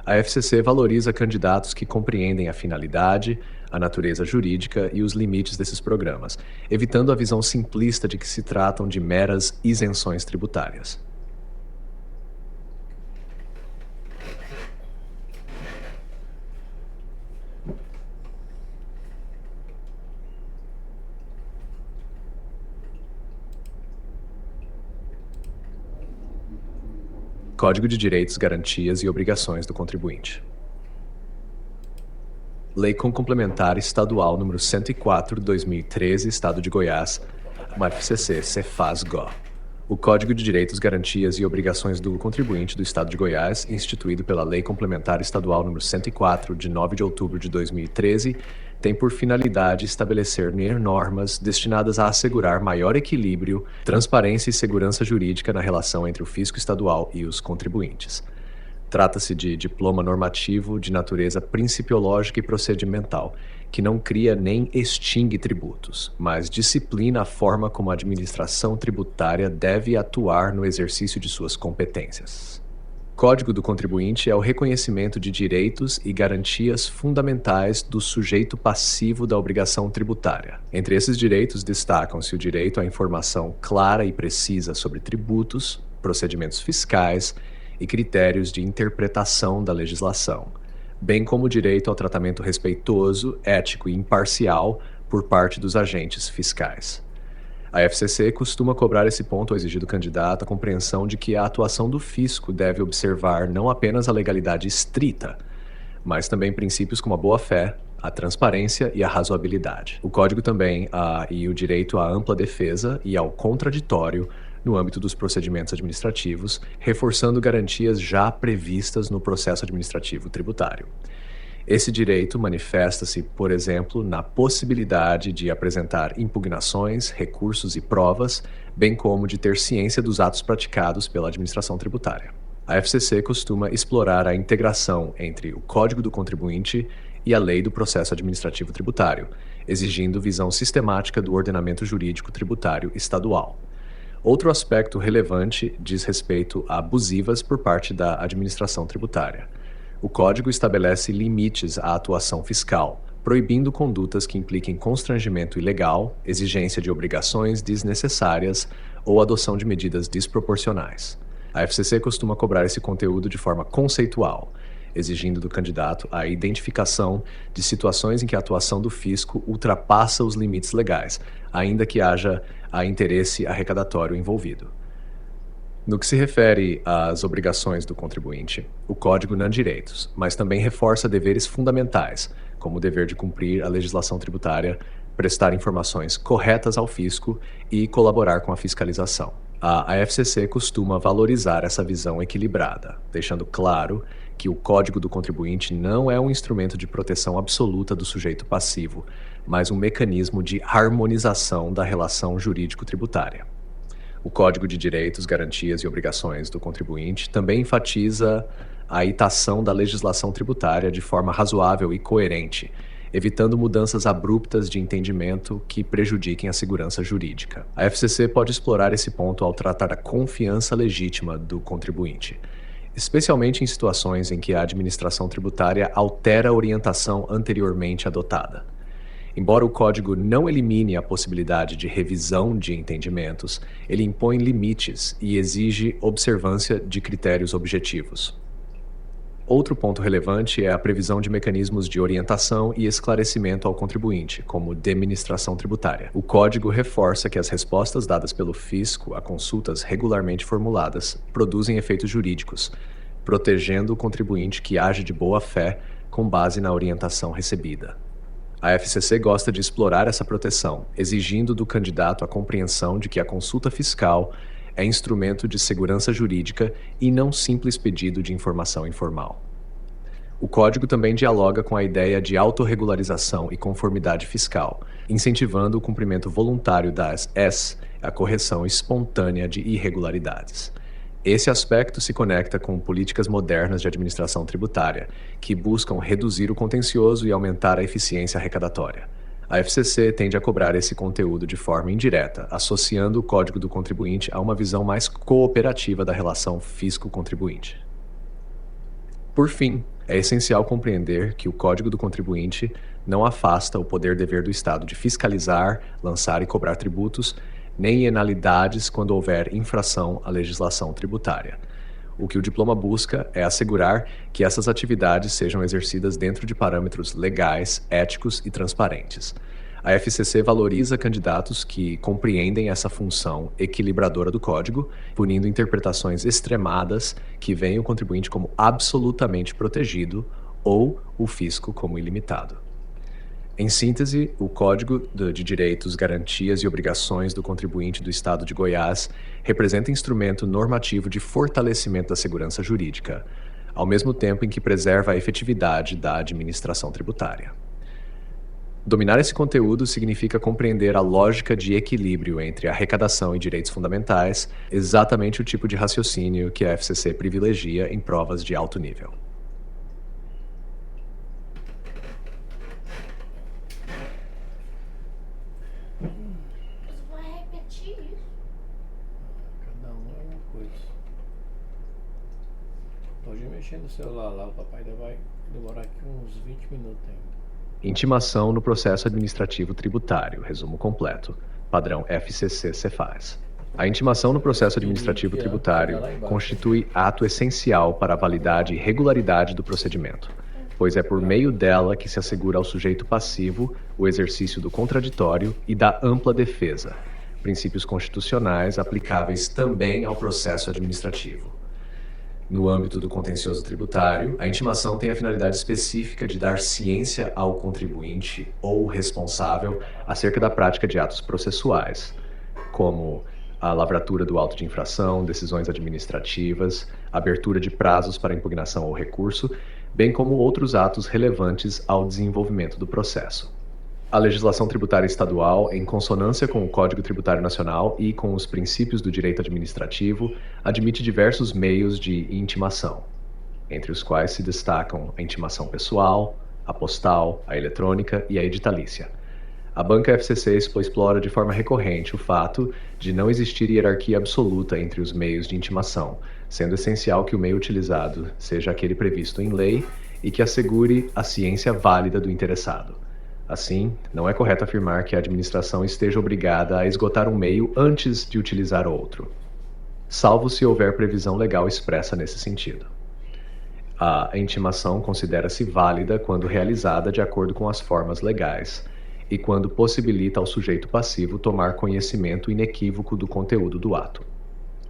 A FCC valoriza candidatos que compreendem a finalidade, a natureza jurídica e os limites desses programas, evitando a visão simplista de que se tratam de meras isenções tributárias. Código de Direitos, Garantias e Obrigações do Contribuinte. Lei Complementar Estadual nº 104/2013, Estado de Goiás, FCC, Cefaz-Go. O Código de Direitos, Garantias e Obrigações do Contribuinte do Estado de Goiás, instituído pela Lei Complementar Estadual nº 104, de 9 de outubro de 2013, tem por finalidade estabelecer normas destinadas a assegurar maior equilíbrio, transparência e segurança jurídica na relação entre o fisco estadual e os contribuintes. Trata-se de diploma normativo de natureza principiológica e procedimental, que não cria nem extingue tributos, mas disciplina a forma como a administração tributária deve atuar no exercício de suas competências. Código do contribuinte é o reconhecimento de direitos e garantias fundamentais do sujeito passivo da obrigação tributária. Entre esses direitos destacam-se o direito à informação clara e precisa sobre tributos, procedimentos fiscais e critérios de interpretação da legislação, bem como o direito ao tratamento respeitoso, ético e imparcial por parte dos agentes fiscais. A FCC costuma cobrar esse ponto ao exigir do candidato a compreensão de que a atuação do fisco deve observar não apenas a legalidade estrita, mas também princípios como a boa-fé, a transparência e a razoabilidade. O Código também e o direito à ampla defesa e ao contraditório no âmbito dos procedimentos administrativos, reforçando garantias já previstas no processo administrativo tributário. Esse direito manifesta-se, por exemplo, na possibilidade de apresentar impugnações, recursos e provas, bem como de ter ciência dos atos praticados pela administração tributária. A FCC costuma explorar a integração entre o Código do Contribuinte e a Lei do Processo Administrativo Tributário, exigindo visão sistemática do ordenamento jurídico tributário estadual. Outro aspecto relevante diz respeito a abusivas por parte da administração tributária. O Código estabelece limites à atuação fiscal, proibindo condutas que impliquem constrangimento ilegal, exigência de obrigações desnecessárias ou adoção de medidas desproporcionais. A FCC costuma cobrar esse conteúdo de forma conceitual, exigindo do candidato a identificação de situações em que a atuação do fisco ultrapassa os limites legais, ainda que haja interesse arrecadatório envolvido. No que se refere às obrigações do contribuinte, o Código não direitos, mas também reforça deveres fundamentais, como o dever de cumprir a legislação tributária, prestar informações corretas ao fisco e colaborar com a fiscalização. A FCC costuma valorizar essa visão equilibrada, deixando claro que o Código do Contribuinte não é um instrumento de proteção absoluta do sujeito passivo, mas um mecanismo de harmonização da relação jurídico-tributária. O Código de Direitos, Garantias e Obrigações do Contribuinte também enfatiza a itação da legislação tributária de forma razoável e coerente, evitando mudanças abruptas de entendimento que prejudiquem a segurança jurídica. A FCC pode explorar esse ponto ao tratar a confiança legítima do contribuinte, especialmente em situações em que a administração tributária altera a orientação anteriormente adotada. Embora o Código não elimine a possibilidade de revisão de entendimentos, ele impõe limites e exige observância de critérios objetivos. Outro ponto relevante é a previsão de mecanismos de orientação e esclarecimento ao contribuinte, como deministração tributária. O Código reforça que as respostas dadas pelo fisco a consultas regularmente formuladas produzem efeitos jurídicos, protegendo o contribuinte que age de boa fé com base na orientação recebida. A FCC gosta de explorar essa proteção, exigindo do candidato a compreensão de que a consulta fiscal é instrumento de segurança jurídica e não simples pedido de informação informal. O Código também dialoga com a ideia de autorregularização e conformidade fiscal, incentivando o cumprimento voluntário das a correção espontânea de irregularidades. Esse aspecto se conecta com políticas modernas de administração tributária, que buscam reduzir o contencioso e aumentar a eficiência arrecadatória. A FCC tende a cobrar esse conteúdo de forma indireta, associando o Código do Contribuinte a uma visão mais cooperativa da relação fisco-contribuinte. Por fim, é essencial compreender que o Código do Contribuinte não afasta o poder-dever do Estado de fiscalizar, lançar e cobrar tributos, nem penalidades quando houver infração à legislação tributária. O que o diploma busca é assegurar que essas atividades sejam exercidas dentro de parâmetros legais, éticos e transparentes. A FCC valoriza candidatos que compreendem essa função equilibradora do Código, punindo interpretações extremadas que veem o contribuinte como absolutamente protegido ou o fisco como ilimitado. Em síntese, o Código de Direitos, Garantias e Obrigações do Contribuinte do Estado de Goiás representa instrumento normativo de fortalecimento da segurança jurídica, ao mesmo tempo em que preserva a efetividade da administração tributária. Dominar esse conteúdo significa compreender a lógica de equilíbrio entre arrecadação e direitos fundamentais, exatamente o tipo de raciocínio que a FCC privilegia em provas de alto nível. Vai repetir isso? Cada um é uma coisa. mexendo no celular lá, o papai ainda vai demorar aqui uns 20 minutos ainda. Intimação no processo administrativo tributário. Resumo completo. Padrão FCC-Cefaz. A intimação no Eu processo pedi administrativo aqui, ó, chegar tributário lá embaixo. constitui ato essencial para a validade e regularidade do procedimento, pois é por meio dela que se assegura ao sujeito passivo o exercício do contraditório e da ampla defesa, princípios constitucionais aplicáveis também ao processo administrativo. No âmbito do contencioso tributário, a intimação tem a finalidade específica de dar ciência ao contribuinte ou responsável acerca da prática de atos processuais, como a lavratura do auto de infração, decisões administrativas, abertura de prazos para impugnação ou recurso, bem como outros atos relevantes ao desenvolvimento do processo. A legislação tributária estadual, em consonância com o Código Tributário Nacional e com os princípios do direito administrativo, admite diversos meios de intimação, entre os quais se destacam a intimação pessoal, a postal, a eletrônica e a editalícia. A banca FCC explora de forma recorrente o fato de não existir hierarquia absoluta entre os meios de intimação, sendo essencial que o meio utilizado seja aquele previsto em lei e que assegure a ciência válida do interessado. Assim, não é correto afirmar que a administração esteja obrigada a esgotar um meio antes de utilizar outro, salvo se houver previsão legal expressa nesse sentido. A intimação considera-se válida quando realizada de acordo com as formas legais e quando possibilita ao sujeito passivo tomar conhecimento inequívoco do conteúdo do ato.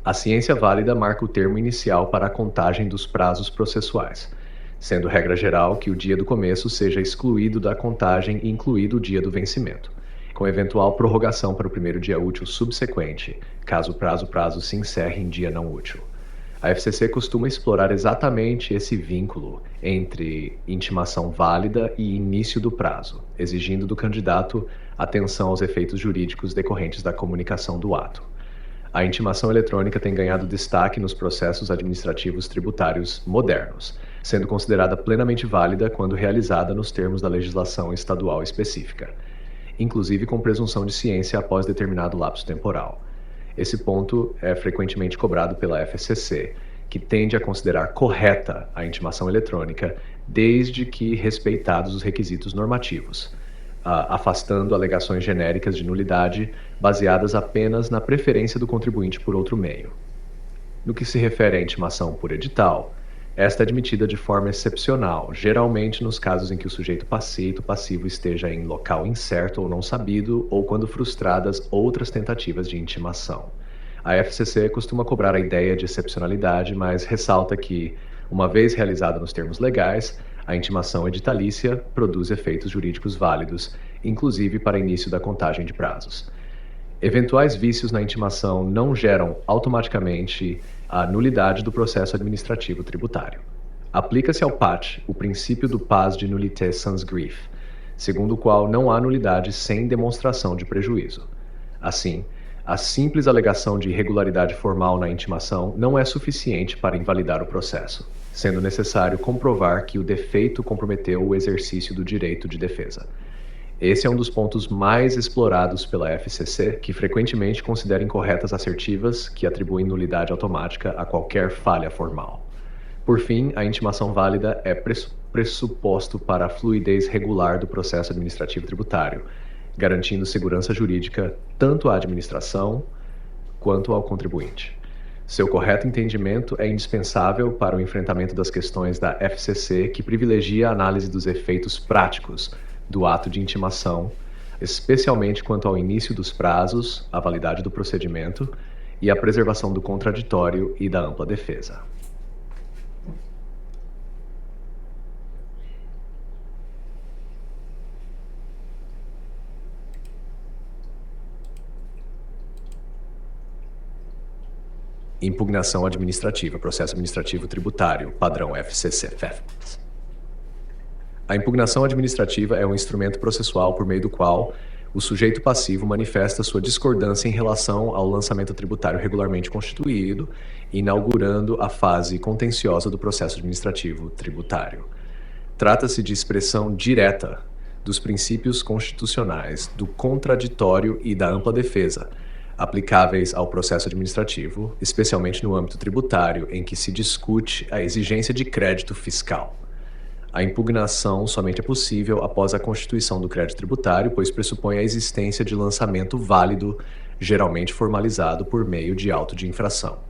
A ciência válida marca o termo inicial para a contagem dos prazos processuais, sendo regra geral que o dia do começo seja excluído da contagem e incluído o dia do vencimento, com eventual prorrogação para o primeiro dia útil subsequente, caso o prazo se encerre em dia não útil. A FCC costuma explorar exatamente esse vínculo entre intimação válida e início do prazo, exigindo do candidato atenção aos efeitos jurídicos decorrentes da comunicação do ato. A intimação eletrônica tem ganhado destaque nos processos administrativos tributários modernos, sendo considerada plenamente válida quando realizada nos termos da legislação estadual específica, inclusive com presunção de ciência após determinado lapso temporal. Esse ponto é frequentemente cobrado pela FCC, que tende a considerar correta a intimação eletrônica desde que respeitados os requisitos normativos, afastando alegações genéricas de nulidade baseadas apenas na preferência do contribuinte por outro meio. No que se refere à intimação por edital, esta é admitida de forma excepcional, geralmente nos casos em que o sujeito passivo esteja em local incerto ou não sabido, ou quando frustradas outras tentativas de intimação. A FCC costuma cobrar a ideia de excepcionalidade, mas ressalta que, uma vez realizada nos termos legais, a intimação editalícia produz efeitos jurídicos válidos, inclusive para início da contagem de prazos. Eventuais vícios na intimação não geram automaticamente a nulidade do processo administrativo tributário. Aplica-se ao PAT o princípio do pas de nullité sans griffe, segundo o qual não há nulidade sem demonstração de prejuízo. Assim, a simples alegação de irregularidade formal na intimação não é suficiente para invalidar o processo, sendo necessário comprovar que o defeito comprometeu o exercício do direito de defesa. Esse é um dos pontos mais explorados pela FCC, que frequentemente considera incorretas assertivas que atribuem nulidade automática a qualquer falha formal. Por fim, a intimação válida é pressuposto para a fluidez regular do processo administrativo tributário, garantindo segurança jurídica tanto à administração quanto ao contribuinte. Seu correto entendimento é indispensável para o enfrentamento das questões da FCC, que privilegia a análise dos efeitos práticos do ato de intimação, especialmente quanto ao início dos prazos, a validade do procedimento e a preservação do contraditório e da ampla defesa. Impugnação administrativa, processo administrativo tributário, padrão FCC-FEFMAS. A impugnação administrativa é um instrumento processual por meio do qual o sujeito passivo manifesta sua discordância em relação ao lançamento tributário regularmente constituído, inaugurando a fase contenciosa do processo administrativo tributário. Trata-se de expressão direta dos princípios constitucionais do contraditório e da ampla defesa, aplicáveis ao processo administrativo, especialmente no âmbito tributário, em que se discute a exigência de crédito fiscal. A impugnação somente é possível após a constituição do crédito tributário, pois pressupõe a existência de lançamento válido, geralmente formalizado por meio de auto de infração.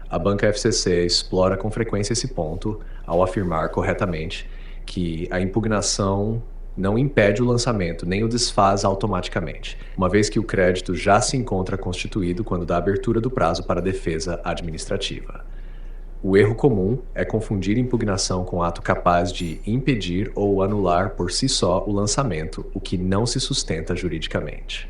A banca FCC explora com frequência esse ponto ao afirmar corretamente que a impugnação não impede o lançamento nem o desfaz automaticamente, uma vez que o crédito já se encontra constituído quando da abertura do prazo para defesa administrativa. O erro comum é confundir impugnação com ato capaz de impedir ou anular por si só o lançamento, o que não se sustenta juridicamente.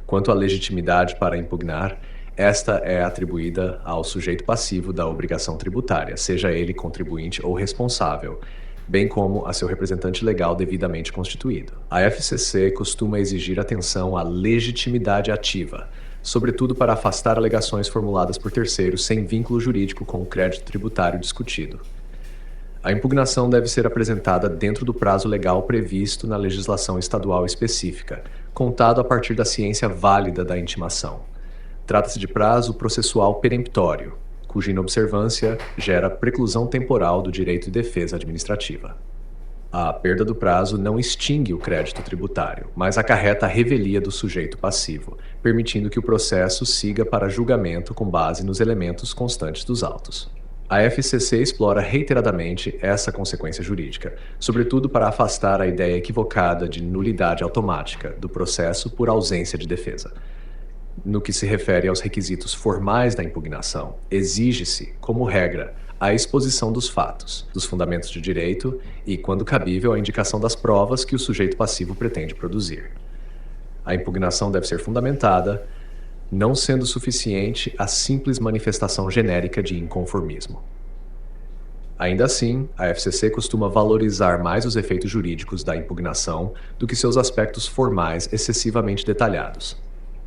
Quanto à legitimidade para impugnar, esta é atribuída ao sujeito passivo da obrigação tributária, seja ele contribuinte ou responsável, bem como a seu representante legal devidamente constituído. A FCC costuma exigir atenção à legitimidade ativa, sobretudo para afastar alegações formuladas por terceiros sem vínculo jurídico com o crédito tributário discutido. A impugnação deve ser apresentada dentro do prazo legal previsto na legislação estadual específica, contado a partir da ciência válida da intimação. Trata-se de prazo processual peremptório, cuja inobservância gera preclusão temporal do direito de defesa administrativa. A perda do prazo não extingue o crédito tributário, mas acarreta a revelia do sujeito passivo, permitindo que o processo siga para julgamento com base nos elementos constantes dos autos. A FCC explora reiteradamente essa consequência jurídica, sobretudo para afastar a ideia equivocada de nulidade automática do processo por ausência de defesa. No que se refere aos requisitos formais da impugnação, exige-se, como regra, a exposição dos fatos, dos fundamentos de direito e, quando cabível, a indicação das provas que o sujeito passivo pretende produzir. A impugnação deve ser fundamentada, não sendo suficiente a simples manifestação genérica de inconformismo. Ainda assim, a FCC costuma valorizar mais os efeitos jurídicos da impugnação do que seus aspectos formais excessivamente detalhados.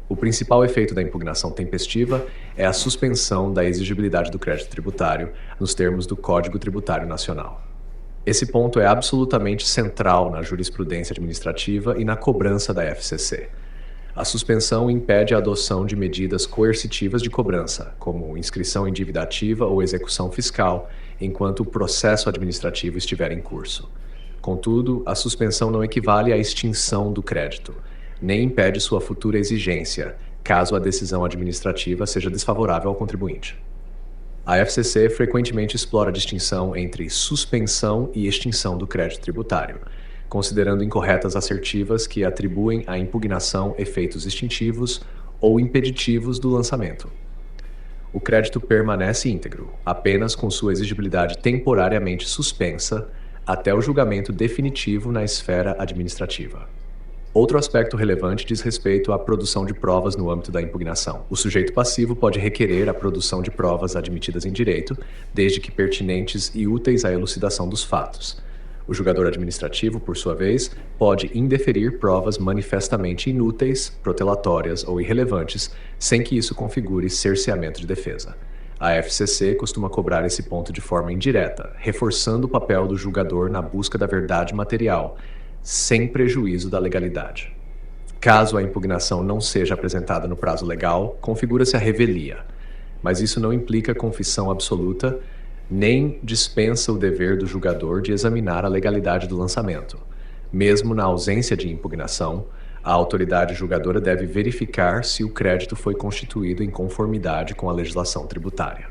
O principal efeito da impugnação tempestiva é a suspensão da exigibilidade do crédito tributário nos termos do Código Tributário Nacional. Esse ponto é absolutamente central na jurisprudência administrativa e na cobrança da FCC. A suspensão impede a adoção de medidas coercitivas de cobrança, como inscrição em dívida ativa ou execução fiscal, enquanto o processo administrativo estiver em curso. Contudo, a suspensão não equivale à extinção do crédito, nem impede sua futura exigência, caso a decisão administrativa seja desfavorável ao contribuinte. A FCC frequentemente explora a distinção entre suspensão e extinção do crédito tributário, considerando incorretas assertivas que atribuem à impugnação efeitos extintivos ou impeditivos do lançamento. O crédito permanece íntegro, apenas com sua exigibilidade temporariamente suspensa até o julgamento definitivo na esfera administrativa. Outro aspecto relevante diz respeito à produção de provas no âmbito da impugnação. O sujeito passivo pode requerer a produção de provas admitidas em direito, desde que pertinentes e úteis à elucidação dos fatos. O julgador administrativo, por sua vez, pode indeferir provas manifestamente inúteis, protelatórias ou irrelevantes, sem que isso configure cerceamento de defesa. A FCC costuma cobrar esse ponto de forma indireta, reforçando o papel do julgador na busca da verdade material, sem prejuízo da legalidade. Caso a impugnação não seja apresentada no prazo legal, configura-se a revelia, mas isso não implica confissão absoluta, nem dispensa o dever do julgador de examinar a legalidade do lançamento. Mesmo na ausência de impugnação, a autoridade julgadora deve verificar se o crédito foi constituído em conformidade com a legislação tributária.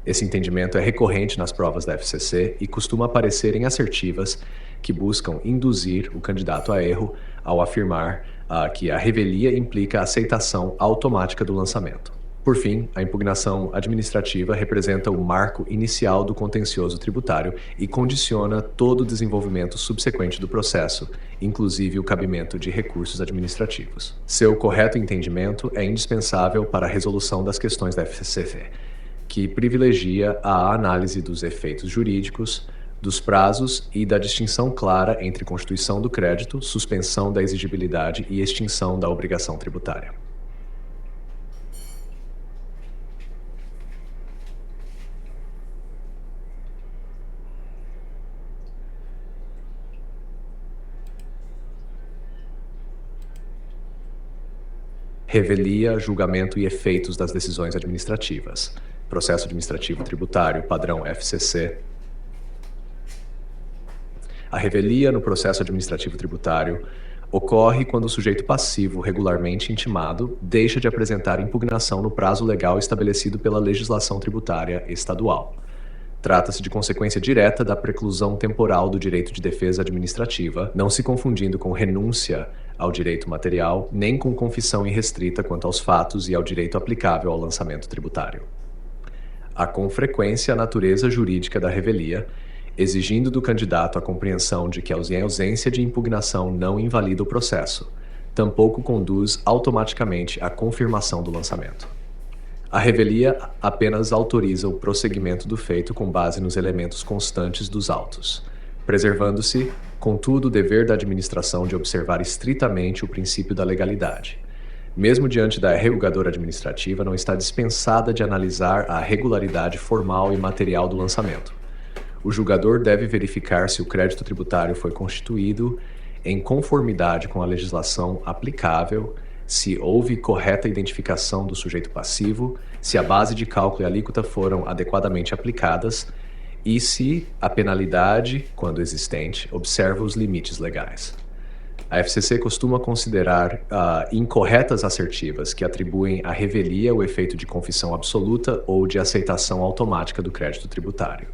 Esse entendimento é recorrente nas provas da FCC e costuma aparecer em assertivas que buscam induzir o candidato a erro ao afirmar que a revelia implica a aceitação automática do lançamento. Por fim, a impugnação administrativa representa o marco inicial do contencioso tributário e condiciona todo o desenvolvimento subsequente do processo, inclusive o cabimento de recursos administrativos. Seu correto entendimento é indispensável para a resolução das questões da FCC, que privilegia a análise dos efeitos jurídicos, dos prazos e da distinção clara entre constituição do crédito, suspensão da exigibilidade e extinção da obrigação tributária. Revelia, julgamento e efeitos das decisões administrativas. Processo administrativo tributário, padrão FCC. A revelia no processo administrativo tributário ocorre quando o sujeito passivo regularmente intimado deixa de apresentar impugnação no prazo legal estabelecido pela legislação tributária estadual. Trata-se de consequência direta da preclusão temporal do direito de defesa administrativa, não se confundindo com renúncia ao direito material, nem com confissão irrestrita quanto aos fatos e ao direito aplicável ao lançamento tributário. Há com frequência a natureza jurídica da revelia, exigindo do candidato a compreensão de que a ausência de impugnação não invalida o processo, tampouco conduz automaticamente à confirmação do lançamento. A revelia apenas autoriza o prosseguimento do feito com base nos elementos constantes dos autos, preservando-se, contudo, o dever da administração de observar estritamente o princípio da legalidade. Mesmo diante da revogadora administrativa, não está dispensada de analisar a regularidade formal e material do lançamento. O julgador deve verificar se o crédito tributário foi constituído em conformidade com a legislação aplicável, se houve correta identificação do sujeito passivo, se a base de cálculo e a alíquota foram adequadamente aplicadas e se a penalidade, quando existente, observa os limites legais. A FCC costuma considerar incorretas assertivas que atribuem à revelia o efeito de confissão absoluta ou de aceitação automática do crédito tributário.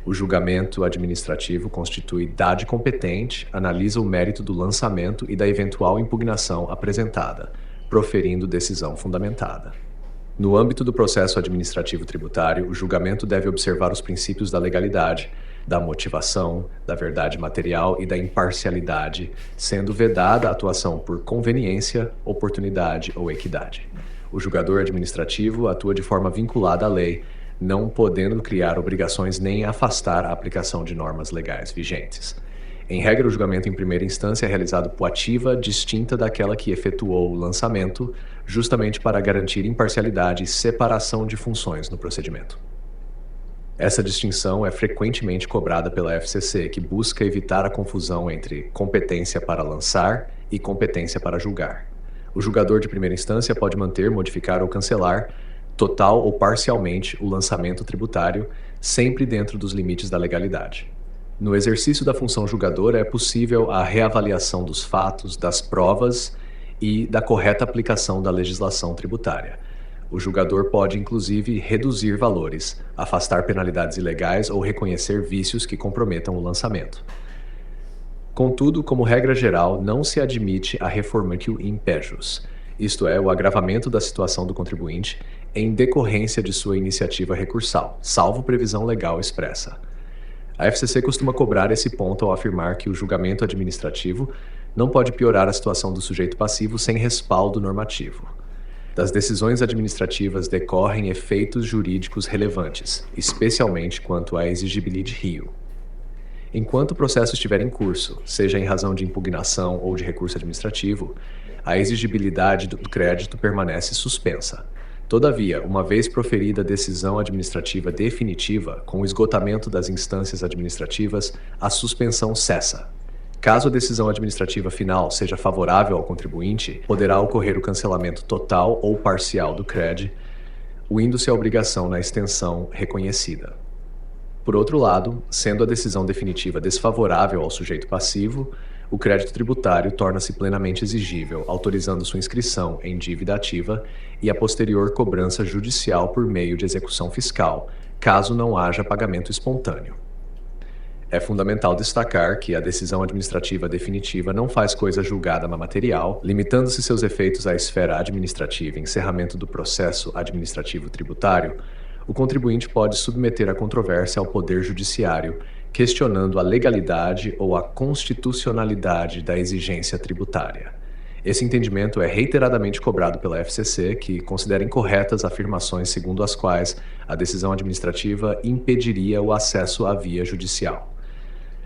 O julgamento administrativo constitui dade competente, analisa o mérito do lançamento e da eventual impugnação apresentada, proferindo decisão fundamentada. No âmbito do processo administrativo tributário, o julgamento deve observar os princípios da legalidade, da motivação, da verdade material e da imparcialidade, sendo vedada a atuação por conveniência, oportunidade ou equidade. O julgador administrativo atua de forma vinculada à lei, não podendo criar obrigações nem afastar a aplicação de normas legais vigentes. Em regra, o julgamento em primeira instância é realizado por ativa distinta daquela que efetuou o lançamento, justamente para garantir imparcialidade e separação de funções no procedimento. Essa distinção é frequentemente cobrada pela FCC, que busca evitar a confusão entre competência para lançar e competência para julgar. O julgador de primeira instância pode manter, modificar ou cancelar total ou parcialmente o lançamento tributário, sempre dentro dos limites da legalidade. No exercício da função julgadora é possível a reavaliação dos fatos, das provas e da correta aplicação da legislação tributária. O julgador pode, inclusive, reduzir valores, afastar penalidades ilegais ou reconhecer vícios que comprometam o lançamento. Contudo, como regra geral, não se admite a reformatio impejus, isto é, o agravamento da situação do contribuinte em decorrência de sua iniciativa recursal, salvo previsão legal expressa. A FCC costuma cobrar esse ponto ao afirmar que o julgamento administrativo não pode piorar a situação do sujeito passivo sem respaldo normativo. Das decisões administrativas decorrem efeitos jurídicos relevantes, especialmente quanto à exigibilidade rio. Enquanto o processo estiver em curso, seja em razão de impugnação ou de recurso administrativo, a exigibilidade do crédito permanece suspensa. Todavia, uma vez proferida a decisão administrativa definitiva, com o esgotamento das instâncias administrativas, a suspensão cessa. Caso a decisão administrativa final seja favorável ao contribuinte, poderá ocorrer o cancelamento total ou parcial do CRED, indo-se a obrigação na extensão reconhecida. Por outro lado, sendo a decisão definitiva desfavorável ao sujeito passivo, o crédito tributário torna-se plenamente exigível, autorizando sua inscrição em dívida ativa e a posterior cobrança judicial por meio de execução fiscal, caso não haja pagamento espontâneo. É fundamental destacar que a decisão administrativa definitiva não faz coisa julgada material, limitando-se seus efeitos à esfera administrativa e encerramento do processo administrativo tributário. O contribuinte pode submeter a controvérsia ao Poder Judiciário, questionando a legalidade ou a constitucionalidade da exigência tributária. Esse entendimento é reiteradamente cobrado pela FCC, que considera incorretas afirmações segundo as quais a decisão administrativa impediria o acesso à via judicial.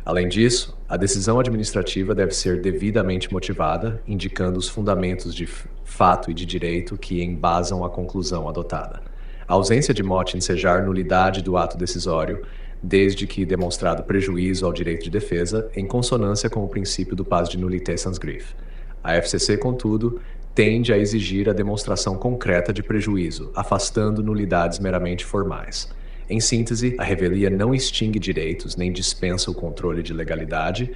Além disso, a decisão administrativa deve ser devidamente motivada, indicando os fundamentos de fato e de direito que embasam a conclusão adotada. A ausência de mote ensejar nulidade do ato decisório, desde que demonstrado prejuízo ao direito de defesa, em consonância com o princípio do pas de nullité sans griffe. A FCC, contudo, tende a exigir a demonstração concreta de prejuízo, afastando nulidades meramente formais. Em síntese, a revelia não extingue direitos nem dispensa o controle de legalidade,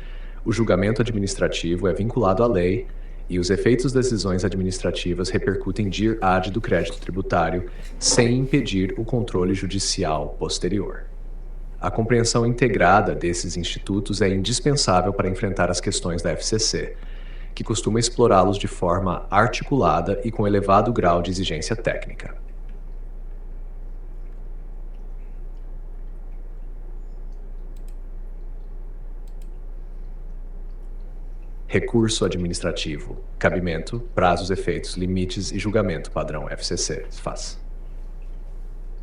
o julgamento administrativo é vinculado à lei e os efeitos das decisões administrativas repercutem dir ad do crédito tributário, sem impedir o controle judicial posterior. A compreensão integrada desses institutos é indispensável para enfrentar as questões da FCC, que costuma explorá-los de forma articulada e com elevado grau de exigência técnica. Recurso administrativo, cabimento, prazos, efeitos, limites e julgamento padrão FCC, FAS.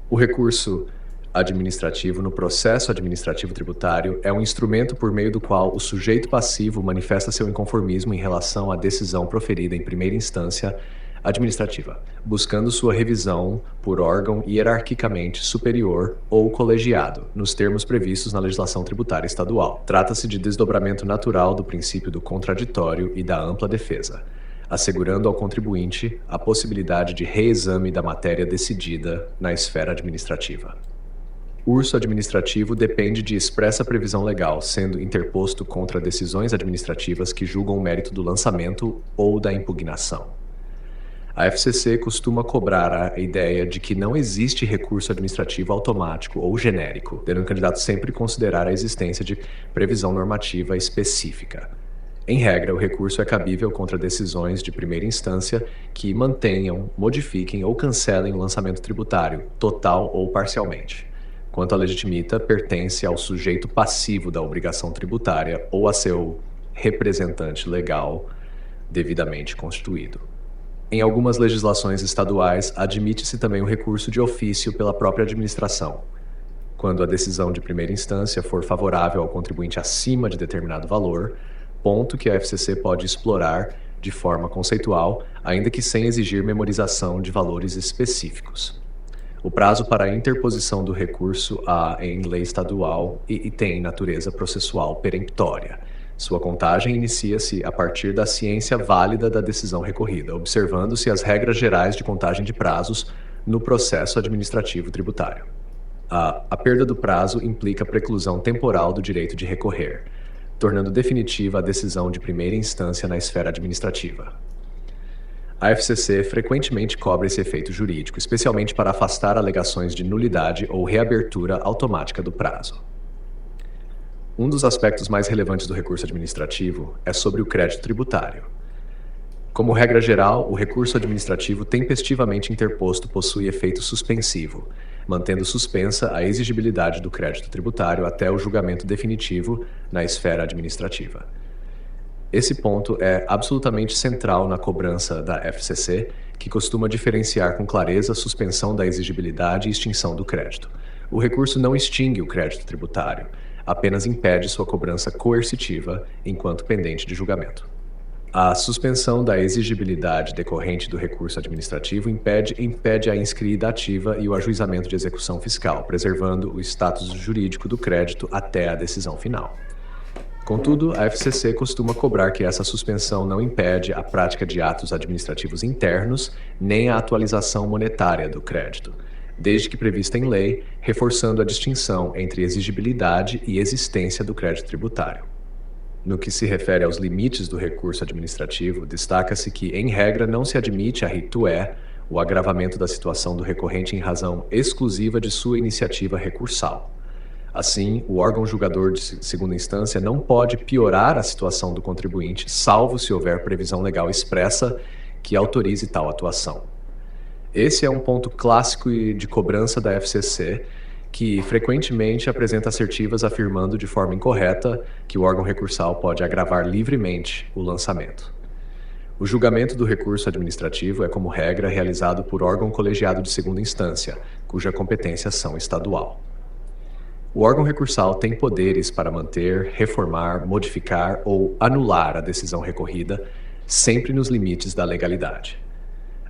O recurso administrativo no processo administrativo tributário é um instrumento por meio do qual o sujeito passivo manifesta seu inconformismo em relação à decisão proferida em primeira instância administrativa, buscando sua revisão por órgão hierarquicamente superior ou colegiado, nos termos previstos na legislação tributária estadual. Trata-se de desdobramento natural do princípio do contraditório e da ampla defesa, assegurando ao contribuinte a possibilidade de reexame da matéria decidida na esfera administrativa. Urso administrativo depende de expressa previsão legal, sendo interposto contra decisões administrativas que julgam o mérito do lançamento ou da impugnação. A FCC costuma cobrar a ideia de que não existe recurso administrativo automático ou genérico, devendo o candidato sempre considerar a existência de previsão normativa específica. Em regra, o recurso é cabível contra decisões de primeira instância que mantenham, modifiquem ou cancelem o lançamento tributário, total ou parcialmente. Quanto à legitimita, pertence ao sujeito passivo da obrigação tributária ou a seu representante legal devidamente constituído. Em algumas legislações estaduais, admite-se também o recurso de ofício pela própria administração, quando a decisão de primeira instância for favorável ao contribuinte acima de determinado valor, ponto que a FCC pode explorar de forma conceitual, ainda que sem exigir memorização de valores específicos. O prazo para a interposição do recurso há em lei estadual e tem natureza processual peremptória. Sua contagem inicia-se a partir da ciência válida da decisão recorrida, observando-se as regras gerais de contagem de prazos no processo administrativo tributário. A perda do prazo implica preclusão temporal do direito de recorrer, tornando definitiva a decisão de primeira instância na esfera administrativa. A FCC frequentemente cobra esse efeito jurídico, especialmente para afastar alegações de nulidade ou reabertura automática do prazo. Um dos aspectos mais relevantes do recurso administrativo é sobre o crédito tributário. Como regra geral, o recurso administrativo tempestivamente interposto possui efeito suspensivo, mantendo suspensa a exigibilidade do crédito tributário até o julgamento definitivo na esfera administrativa. Esse ponto é absolutamente central na cobrança da FCC, que costuma diferenciar com clareza a suspensão da exigibilidade e extinção do crédito. O recurso não extingue o crédito tributário, apenas impede sua cobrança coercitiva enquanto pendente de julgamento. A suspensão da exigibilidade decorrente do recurso administrativo impede a inscrição dativa e o ajuizamento de execução fiscal, preservando o status jurídico do crédito até a decisão final. Contudo, a FCC costuma cobrar que essa suspensão não impede a prática de atos administrativos internos nem a atualização monetária do crédito, desde que prevista em lei, reforçando a distinção entre exigibilidade e existência do crédito tributário. No que se refere aos limites do recurso administrativo, destaca-se que, em regra, não se admite a ritué o agravamento da situação do recorrente em razão exclusiva de sua iniciativa recursal. Assim, o órgão julgador de segunda instância não pode piorar a situação do contribuinte, salvo se houver previsão legal expressa que autorize tal atuação. Esse é um ponto clássico de cobrança da FCC, que frequentemente apresenta assertivas afirmando de forma incorreta que o órgão recursal pode agravar livremente o lançamento. O julgamento do recurso administrativo é, como regra, realizado por órgão colegiado de segunda instância, cuja competência são estadual. O órgão recursal tem poderes para manter, reformar, modificar ou anular a decisão recorrida, sempre nos limites da legalidade.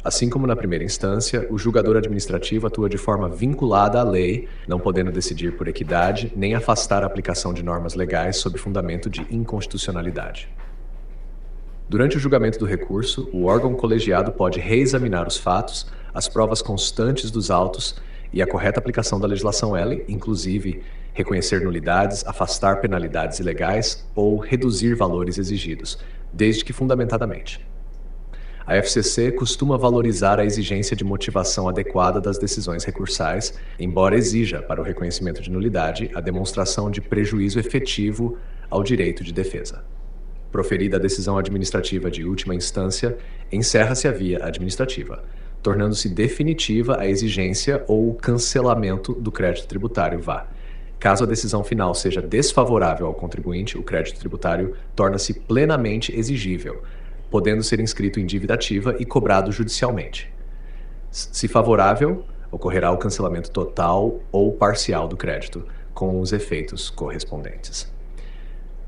Assim como na primeira instância, o julgador administrativo atua de forma vinculada à lei, não podendo decidir por equidade nem afastar a aplicação de normas legais sob fundamento de inconstitucionalidade. Durante o julgamento do recurso, o órgão colegiado pode reexaminar os fatos, as provas constantes dos autos e a correta aplicação da legislação L, inclusive reconhecer nulidades, afastar penalidades ilegais ou reduzir valores exigidos, desde que fundamentadamente. A FCC costuma valorizar a exigência de motivação adequada das decisões recursais, embora exija, para o reconhecimento de nulidade, a demonstração de prejuízo efetivo ao direito de defesa. Proferida a decisão administrativa de última instância, encerra-se a via administrativa, tornando-se definitiva a exigência ou o cancelamento do crédito tributário VA. Caso a decisão final seja desfavorável ao contribuinte, o crédito tributário torna-se plenamente exigível, podendo ser inscrito em dívida ativa e cobrado judicialmente. Se favorável, ocorrerá o cancelamento total ou parcial do crédito, com os efeitos correspondentes.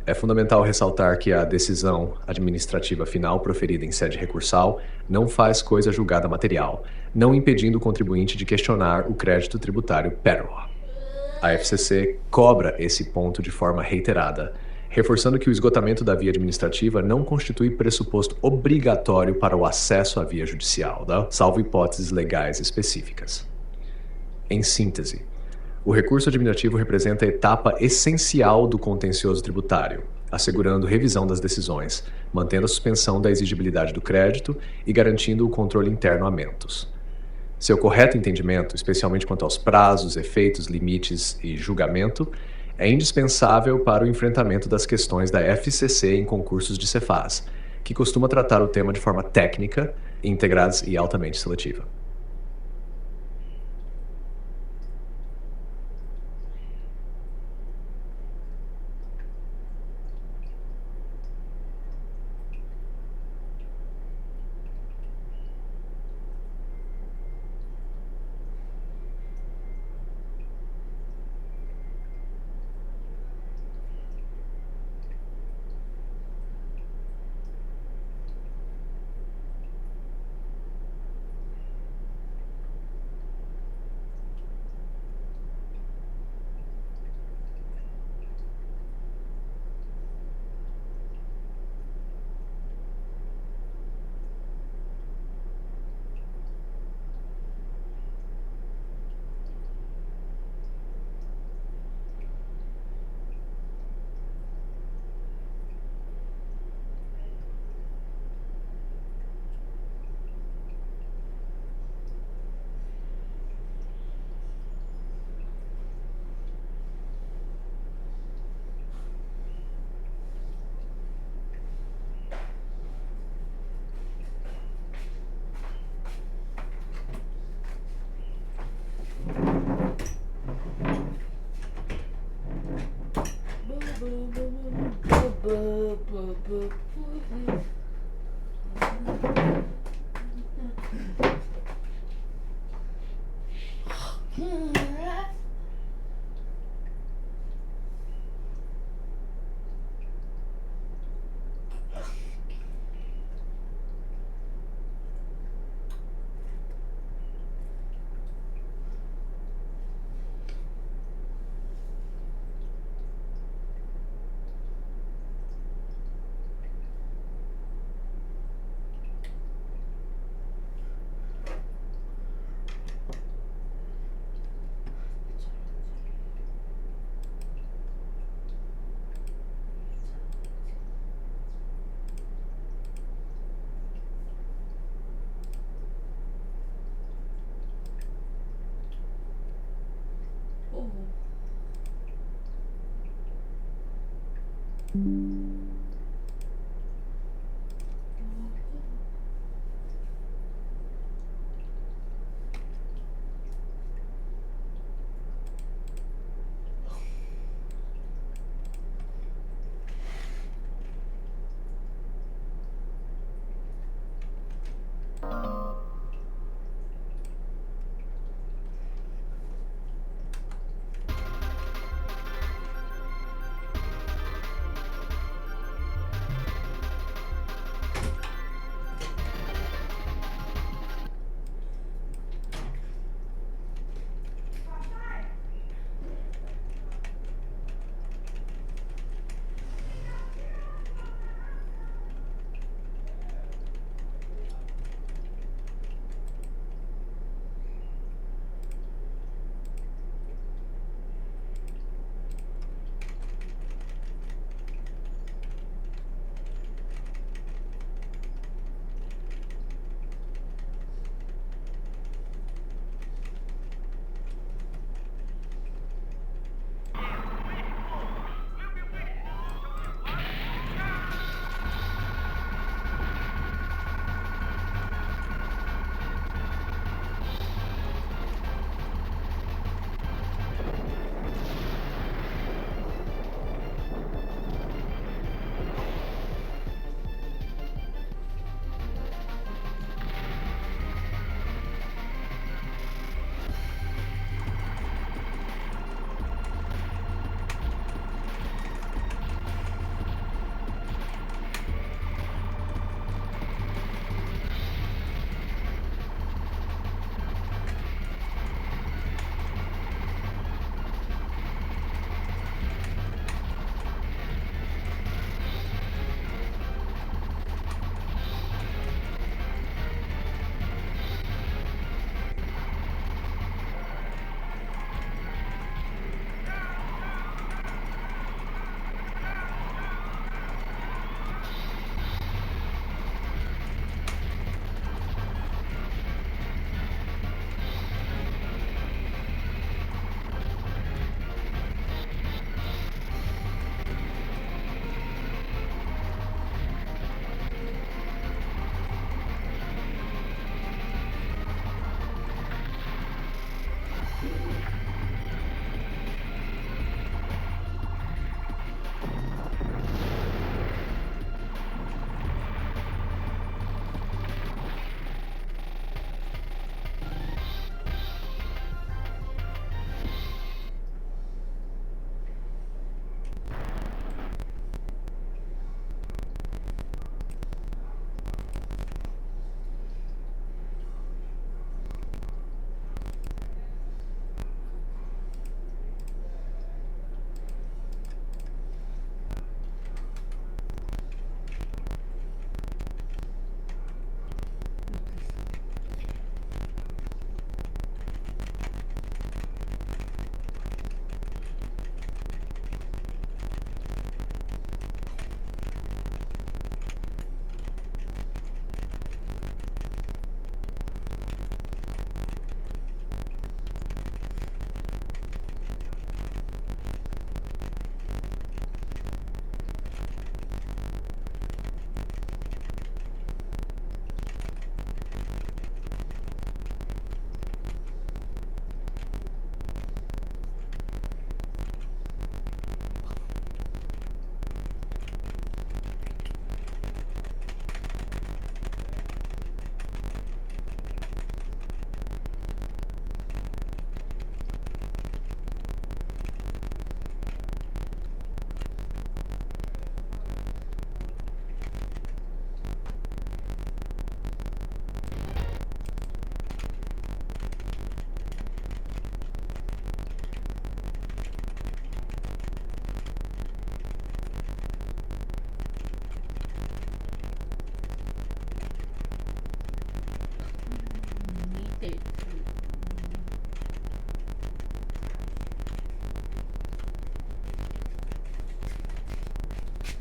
É fundamental ressaltar que a decisão administrativa final proferida em sede recursal não faz coisa julgada material, não impedindo o contribuinte de questionar o crédito tributário pérola. A FCC cobra esse ponto de forma reiterada, reforçando que o esgotamento da via administrativa não constitui pressuposto obrigatório para o acesso à via judicial, salvo hipóteses legais específicas. Em síntese, o recurso administrativo representa a etapa essencial do contencioso tributário, assegurando revisão das decisões, mantendo a suspensão da exigibilidade do crédito e garantindo o controle interno a mentos. Seu correto entendimento, especialmente quanto aos prazos, efeitos, limites e julgamento, é indispensável para o enfrentamento das questões da FCC em concursos de Cefaz, que costuma tratar o tema de forma técnica, integrada e altamente seletiva.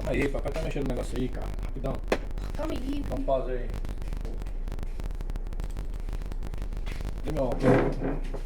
Aí, papai tá mexendo no negócio aí, cara. Rapidão. Calma aí. Vamos pausa aí. E meu óculos?